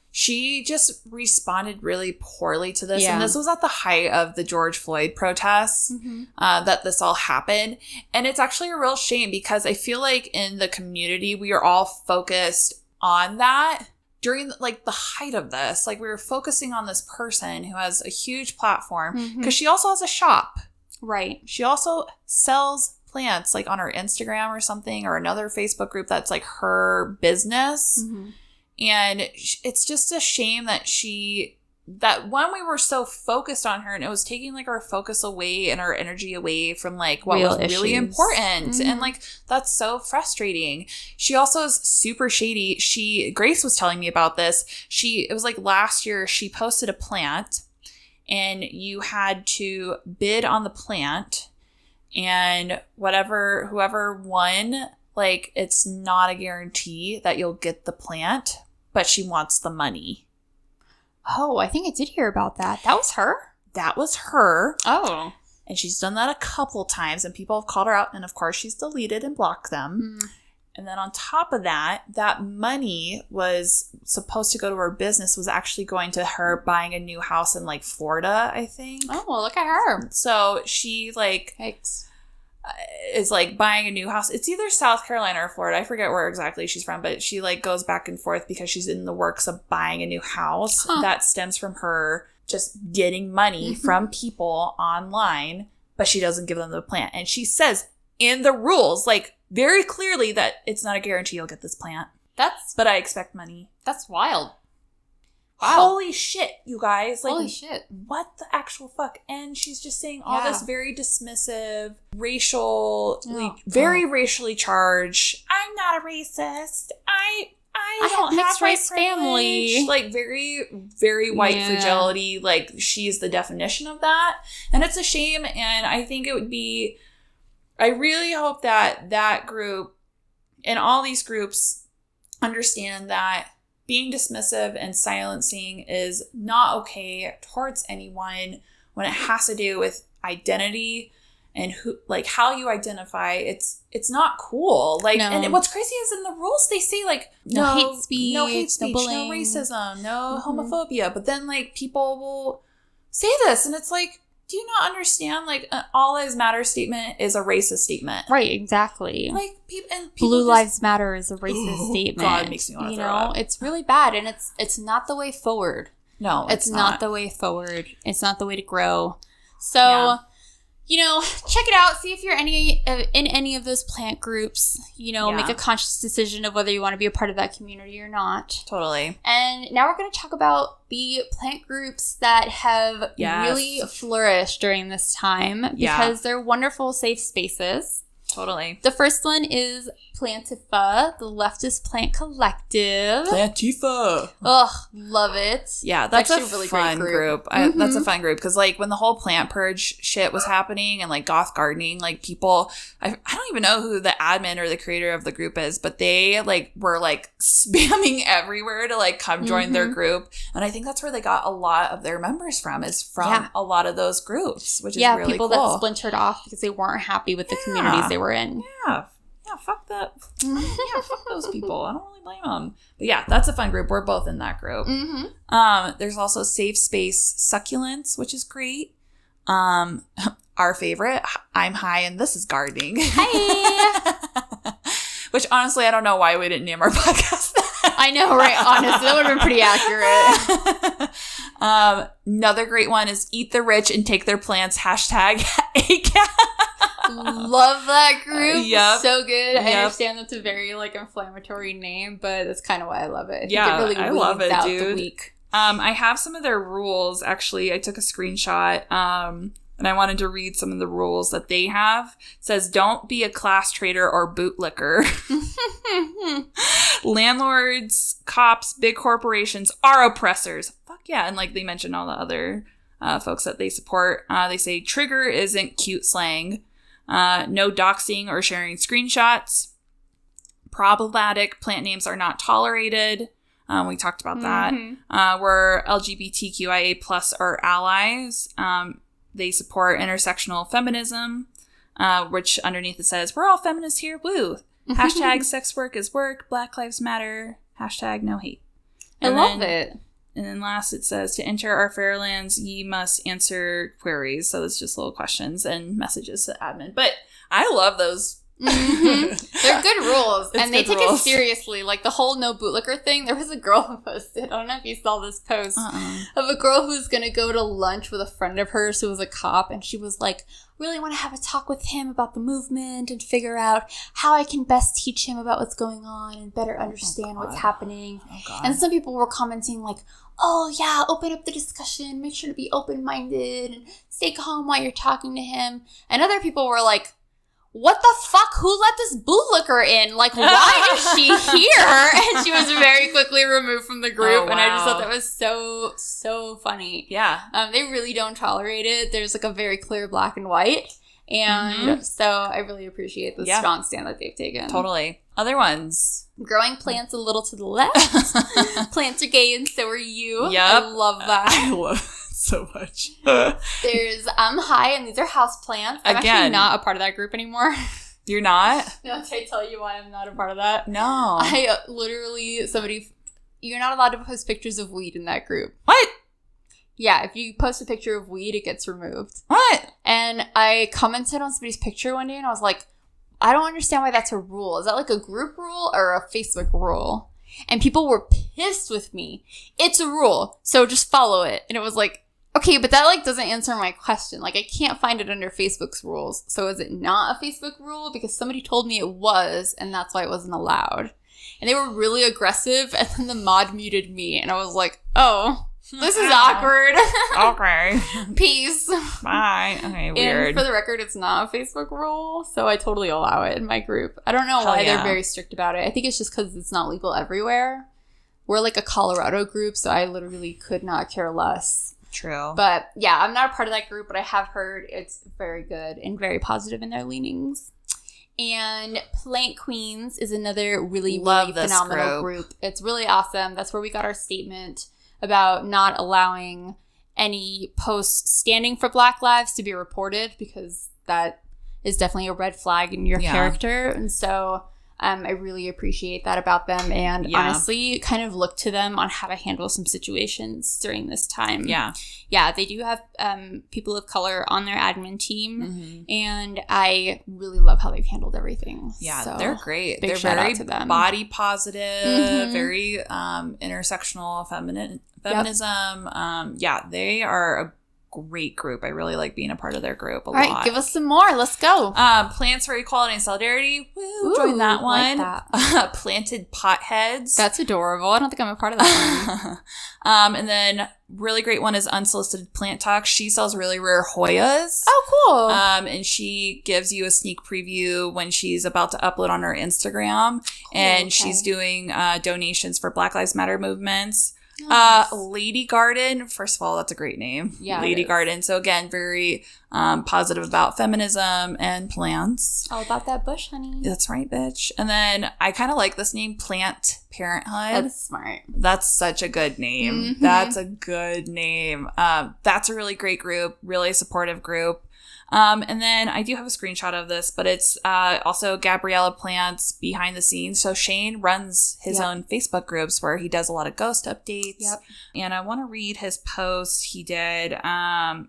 S2: she just responded really poorly to this. Yeah. And this was at the height of the George Floyd protests that this all happened. And it's actually a real shame because I feel like in the community, we are all focused on that during like the height of this. Like we were focusing on this person who has a huge platform because she also has a shop.
S1: Right.
S2: She also sells plants like on her Instagram or something or another Facebook group that's like her business. And it's just a shame that when we were so focused on her and it was taking like our focus away and our energy away from like what was really important. And like, that's so frustrating. She also is super shady. Grace was telling me about this. It was like last year she posted a plant and you had to bid on the plant and whoever won, like it's not a guarantee that you'll get the plant. But she wants the money.
S1: Oh, I think I did hear about that. That was her?
S2: That was her.
S1: Oh.
S2: And she's done that a couple times, and people have called her out, and of course she's deleted and blocked them. And then on top of that, that money was supposed to go to her business, was actually going to her buying a new house in like Florida, I think.
S1: Oh, well, look at her.
S2: So she like...
S1: Thanks.
S2: Is like buying a new house. It's either South Carolina or Florida. I forget where exactly she's from, but she like goes back and forth because she's in the works of buying a new house. That stems from her just getting money from people online, but she doesn't give them the plant. And she says in the rules, like very clearly that it's not a guarantee you'll get this plant. But I expect money.
S1: That's wild.
S2: Wow. Holy shit, you guys. Like,
S1: holy shit.
S2: What the actual fuck? And she's just saying all this very dismissive, very racially charged. I'm not a racist. I don't have mixed race family. Like, very, very white fragility. Like, she's the definition of that. And it's a shame. And I think it would be... I really hope that group and all these groups understand that being dismissive and silencing is not okay towards anyone when it has to do with identity and who, like how you identify. It's not cool. Like, and what's crazy is in the rules they say like no hate speech, no racism, no homophobia. But then like people will say this, and it's like, do you not understand? Like, an All Lives Matter statement is a racist statement.
S1: Right, exactly.
S2: Like, people
S1: Blue Lives Matter is a racist statement.
S2: God, it makes me want to throw up.
S1: It's really bad, and it's not the way forward.
S2: No,
S1: it's not the way forward. It's not the way to grow. So, check it out. See if you're in any of those plant groups. Make a conscious decision of whether you want to be a part of that community or not.
S2: Totally.
S1: And now we're going to talk about the plant groups that have really flourished during this time because they're wonderful, safe spaces.
S2: Totally.
S1: The first one is Plantifa, the leftist plant collective.
S2: Plantifa.
S1: Ugh, love it.
S2: Yeah, that's a really fun group. That's a fun group because, like, when the whole plant purge shit was happening and, like, goth gardening, like, people, I don't even know who the admin or the creator of the group is, but they, like, were, like, spamming everywhere to, like, come join their group. And I think that's where they got a lot of their members from, is from a lot of those groups, which is really cool. Yeah, people that
S1: splintered off because they weren't happy with the communities they were in.
S2: Yeah, fuck that. Fuck those people. I don't really blame them. But yeah, that's a fun group. We're both in that group. There's also Safe Space Succulents, which is great. Our favorite, I'm High and This is Gardening.
S1: Hi!
S2: Which honestly, I don't know why we didn't name our podcast that.
S1: I know, right? Honestly, that would have been pretty accurate.
S2: Another great one is Eat the Rich and Take Their Plants, #ACAT.
S1: Love that group.
S2: Yep.
S1: So good. I understand that's a very like inflammatory name, but that's kind of why I love it.
S2: I love it, dude. I have some of their rules. Actually, I took a screenshot. And I wanted to read some of the rules that they have. It says, don't be a class traitor or bootlicker. Landlords, cops, big corporations are oppressors. Fuck yeah. And like they mentioned all the other folks that they support. They say trigger isn't cute slang. No doxing or sharing screenshots. Problematic plant names are not tolerated. We talked about that. We're LGBTQIA plus are allies. They support intersectional feminism, which underneath it says, we're all feminists here, woo. Hashtag sex work is work, Black Lives Matter, hashtag no hate.
S1: I love it.
S2: And then last it says, to enter our fairlands, ye must answer queries. So it's just little questions and messages to admin. But I love those.
S1: They're good rules. And they take it seriously. Like the whole no bootlicker thing. There was a girl who posted, I don't know if you saw this post, of a girl who's going to go to lunch with a friend of hers who was a cop. And she was like, really want to have a talk with him about the movement and figure out how I can best teach him about what's going on and better understand what's happening. And some people were commenting like, oh yeah, open up the discussion. Make sure to be open-minded and stay calm while you're talking to him. And other people were like, what the fuck? Who let this bootlicker in? Like, why is she here? And she was very quickly removed from the group. And I just thought that was so funny.
S2: Yeah.
S1: They really don't tolerate it. There's like a very clear black and white. And so I really appreciate the strong stand that they've taken.
S2: Totally. Other ones.
S1: Growing plants a little to the left. Plants are gay and so are you.
S2: Yep.
S1: I love that.
S2: I love it so much.
S1: There's hi, and these are house plants. I'm actually not a part of that group anymore.
S2: You're not?
S1: No, can I tell you why I'm not a part of that?
S2: No.
S1: I literally, you're not allowed to post pictures of weed in that group.
S2: What?
S1: Yeah, if you post a picture of weed, it gets removed.
S2: What?
S1: And I commented on somebody's picture one day, and I was like, I don't understand why that's a rule. Is that like a group rule or a Facebook rule? And people were pissed with me. It's a rule, so just follow it. And it was like, okay, but that like doesn't answer my question. Like I can't find it under Facebook's rules. So is it not a Facebook rule? Because somebody told me it was, and that's why it wasn't allowed. And they were really aggressive, and then the mod muted me, and I was like, oh, this is awkward.
S2: Okay.
S1: Peace.
S2: Bye. Okay, weird.
S1: And for the record, it's not a Facebook rule, so I totally allow it in my group. I don't know why they're very strict about it. I think it's just because it's not legal everywhere. We're like a Colorado group, so I literally could not care less.
S2: True.
S1: But yeah, I'm not a part of that group, but I have heard it's very good and very positive in their leanings. And Plant Queens is another really phenomenal group. It's really awesome. That's where we got our statement about not allowing any posts standing for Black lives to be reported, because that is definitely a red flag in your character. And so I really appreciate that about them, and honestly kind of look to them on how to handle some situations during this time. Yeah, they do have people of color on their admin team, and I really love how they've handled everything.
S2: Yeah, so they're great.
S1: Big
S2: they're
S1: shout
S2: very
S1: out to them.
S2: Body positive, very intersectional feminism. They are a great group. I really like being a part of their group a lot.
S1: All right, give us some more. Let's go.
S2: Plants for Equality and Solidarity. Woo, join that one. Like that. Planted Potheads. That's
S1: adorable. I don't think I'm a part of that
S2: one. And then really great one is Unsolicited Plant Talk. She sells really rare Hoyas.
S1: Oh, cool.
S2: And she gives you a sneak preview when she's about to upload on her Instagram. Cool, and she's doing donations for Black Lives Matter movements. Nice. Lady Garden. First of all, that's a great name. Yeah, Lady Garden. So again, very positive about feminism and plants.
S1: All about that bush, honey.
S2: That's right, bitch. And then I kind of like this name, Plant Parenthood.
S1: That's smart.
S2: That's such a good name. That's a good name. That's a really great group. Really supportive group. And then I do have a screenshot of this, but it's also Gabriella Plants behind the scenes. So Shane runs his own Facebook groups where he does a lot of ghost updates. Yep. And I want to read his post he did.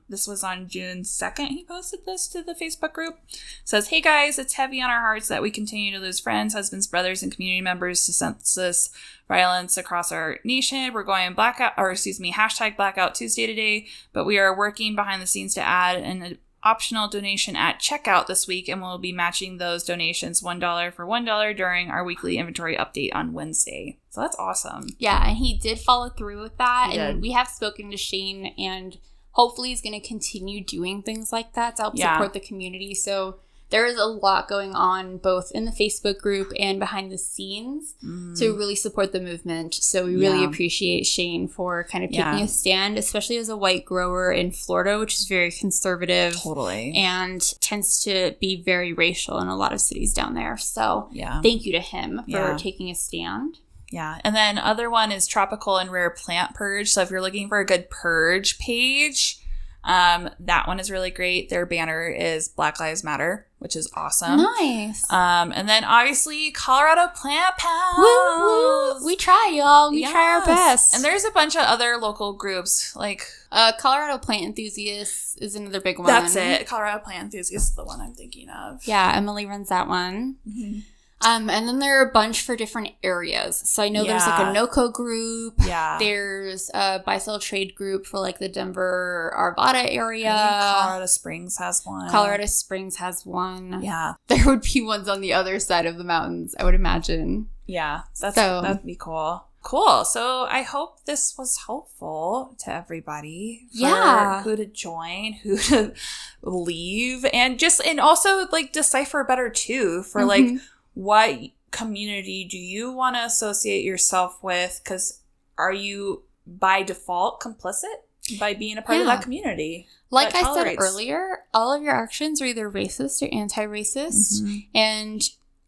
S2: This was on June 2nd. He posted this to the Facebook group. It says, "Hey guys, it's heavy on our hearts that we continue to lose friends, husbands, brothers, and community members to senseless violence across our nation. We're going hashtag Blackout Tuesday today, but we are working behind the scenes to add an optional donation at checkout this week, and we'll be matching those donations $1 for $1 during our weekly inventory update on Wednesday. So that's awesome.
S1: Yeah, and he did follow through with that. And we have spoken to Shane, and hopefully he's going to continue doing things like that to help support the community. So there is a lot going on both in the Facebook group and behind the scenes to really support the movement. So we really appreciate Shane for kind of taking a stand, especially as a white grower in Florida, which is very conservative.
S2: Totally.
S1: And tends to be very racial in a lot of cities down there. So thank you to him for taking a stand.
S2: Yeah. And then other one is Tropical and Rare Plant Purge. So if you're looking for a good purge page, that one is really great. Their banner is Black Lives Matter, which is awesome.
S1: Nice.
S2: And then obviously Colorado Plant Pals.
S1: Woo, woo. We try, y'all. We try our best.
S2: And there's a bunch of other local groups like
S1: Colorado Plant Enthusiasts is another big one.
S2: That's it. Colorado Plant Enthusiasts is the one I'm thinking of.
S1: Yeah, Emily runs that one. Mm-hmm. And then there are a bunch for different areas. So I know there's like a NOCO group.
S2: Yeah.
S1: There's a buy-sell trade group for like the Denver Arvada area.
S2: I think Colorado Springs has one.
S1: Colorado Springs has one.
S2: Yeah.
S1: There would be ones on the other side of the mountains, I would imagine.
S2: Yeah. That'd be cool. Cool. So I hope this was helpful to everybody. For who to join, who to leave, and also like decipher better too for like what community do you want to associate yourself with? Because are you by default complicit by being a part of that community?
S1: Like I said earlier, all of your actions are either racist or anti-racist. Mm-hmm. And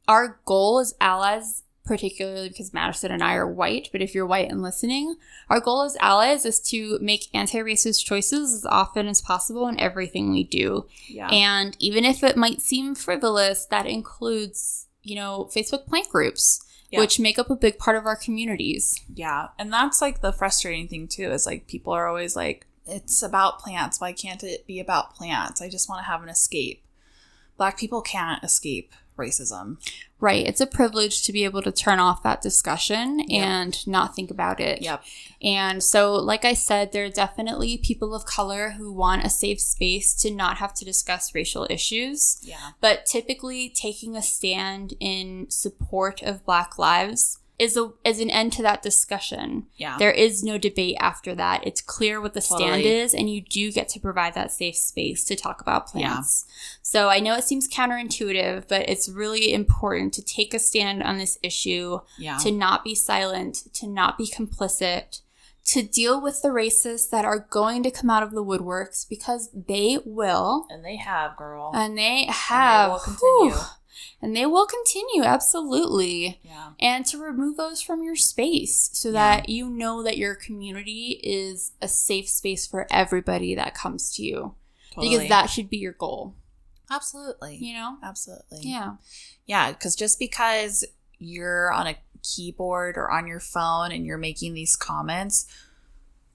S1: our goal as allies, particularly because Madison and I are white, but if you're white and listening, our goal as allies is to make anti-racist choices as often as possible in everything we do. Yeah. And even if it might seem frivolous, that includes Facebook plant groups, which make up a big part of our communities. Yeah.
S2: And that's like the frustrating thing too, is like people are always like, it's about plants. Why can't it be about plants? I just want to have an escape. Black people can't escape racism.
S1: Right. It's a privilege to be able to turn off that discussion and not think about it.
S2: Yep.
S1: And so, like I said, there are definitely people of color who want a safe space to not have to discuss racial issues.
S2: Yeah.
S1: But typically taking a stand in support of Black lives is an end to that discussion.
S2: Yeah.
S1: There is no debate after that. It's clear what the stand is, and you do get to provide that safe space to talk about plants. Yeah. So I know it seems counterintuitive, but it's really important to take a stand on this issue, to not be silent, to not be complicit, to deal with the racists that are going to come out of the woodworks, because they will.
S2: And they have, girl.
S1: And they have.
S2: And they will continue.
S1: And they will continue, absolutely.
S2: Yeah.
S1: And to remove those from your space so that you know that your community is a safe space for everybody that comes to you. Totally. Because that should be your goal.
S2: Absolutely. Absolutely.
S1: Yeah.
S2: Yeah, because just because you're on a keyboard or on your phone and you're making these comments,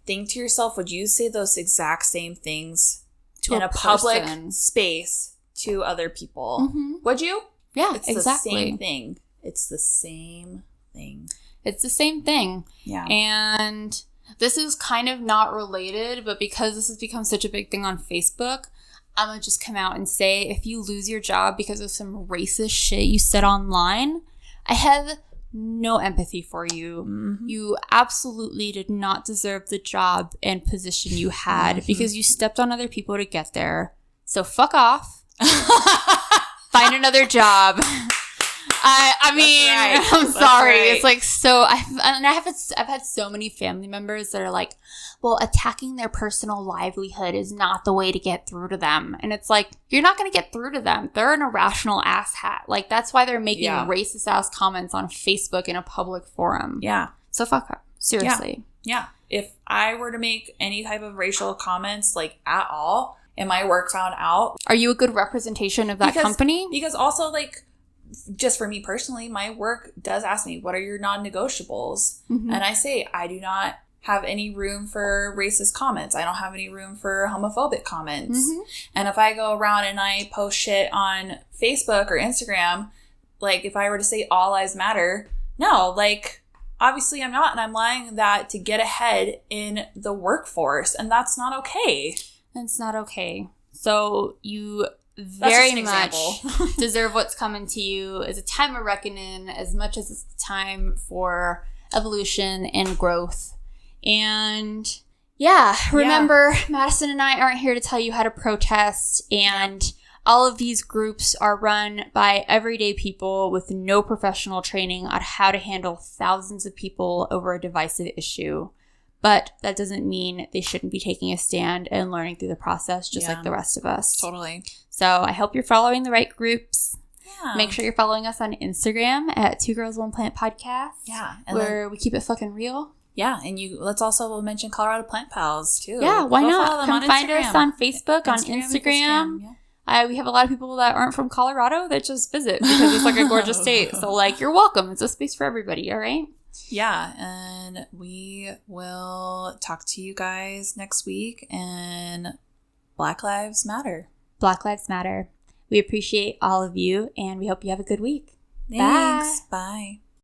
S2: think to yourself, would you say those exact same things in a public space to other people?
S1: Mm-hmm.
S2: Would you?
S1: Yeah,
S2: it's
S1: exactly.
S2: the same thing. It's the same thing.
S1: It's the same thing.
S2: Yeah.
S1: And this is kind of not related, but because this has become such a big thing on Facebook, I'm going to just come out and say, if you lose your job because of some racist shit you said online, I have no empathy for you. Mm-hmm. You absolutely did not deserve the job and position you had because you stepped on other people to get there. So fuck off. Find another job. I mean, right. I'm sorry. Right. It's like so. I've had so many family members that are like, well, attacking their personal livelihood is not the way to get through to them. And it's like, you're not going to get through to them. They're an irrational asshat. Like, that's why they're making racist ass comments on Facebook in a public forum.
S2: Yeah.
S1: So fuck up. Seriously.
S2: Yeah. If I were to make any type of racial comments, like at all, and my work found out,
S1: are you a good representation of that company?
S2: Because also, like, just for me personally, my work does ask me, what are your non-negotiables? Mm-hmm. And I say, I do not have any room for racist comments. I don't have any room for homophobic comments. Mm-hmm. And if I go around and I post shit on Facebook or Instagram, like if I were to say all lives matter, no, like obviously I'm not. And I'm lying that to get ahead in the workforce. And that's not okay.
S1: It's not okay. So you very much deserve what's coming to you. It's a time of reckoning as much as it's a time for evolution and growth. And remember, Madison and I aren't here to tell you how to protest, and all of these groups are run by everyday people with no professional training on how to handle thousands of people over a divisive issue. But that doesn't mean they shouldn't be taking a stand and learning through the process just like the rest of us.
S2: Totally.
S1: So I hope you're following the right groups. Yeah. Make sure you're following us on Instagram at 2 Girls 1 Plant Podcast.
S2: Yeah.
S1: Where we keep it fucking real.
S2: Yeah. And let's also mention Colorado Plant Pals too.
S1: Yeah, why not? Come find us on Facebook, on Instagram. Yeah. We have a lot of people that aren't from Colorado that just visit because it's like a gorgeous state. So you're welcome. It's a space for everybody. All right.
S2: Yeah, and we will talk to you guys next week, and Black Lives Matter.
S1: Black Lives Matter. We appreciate all of you, and we hope you have a good week.
S2: Thanks. Bye.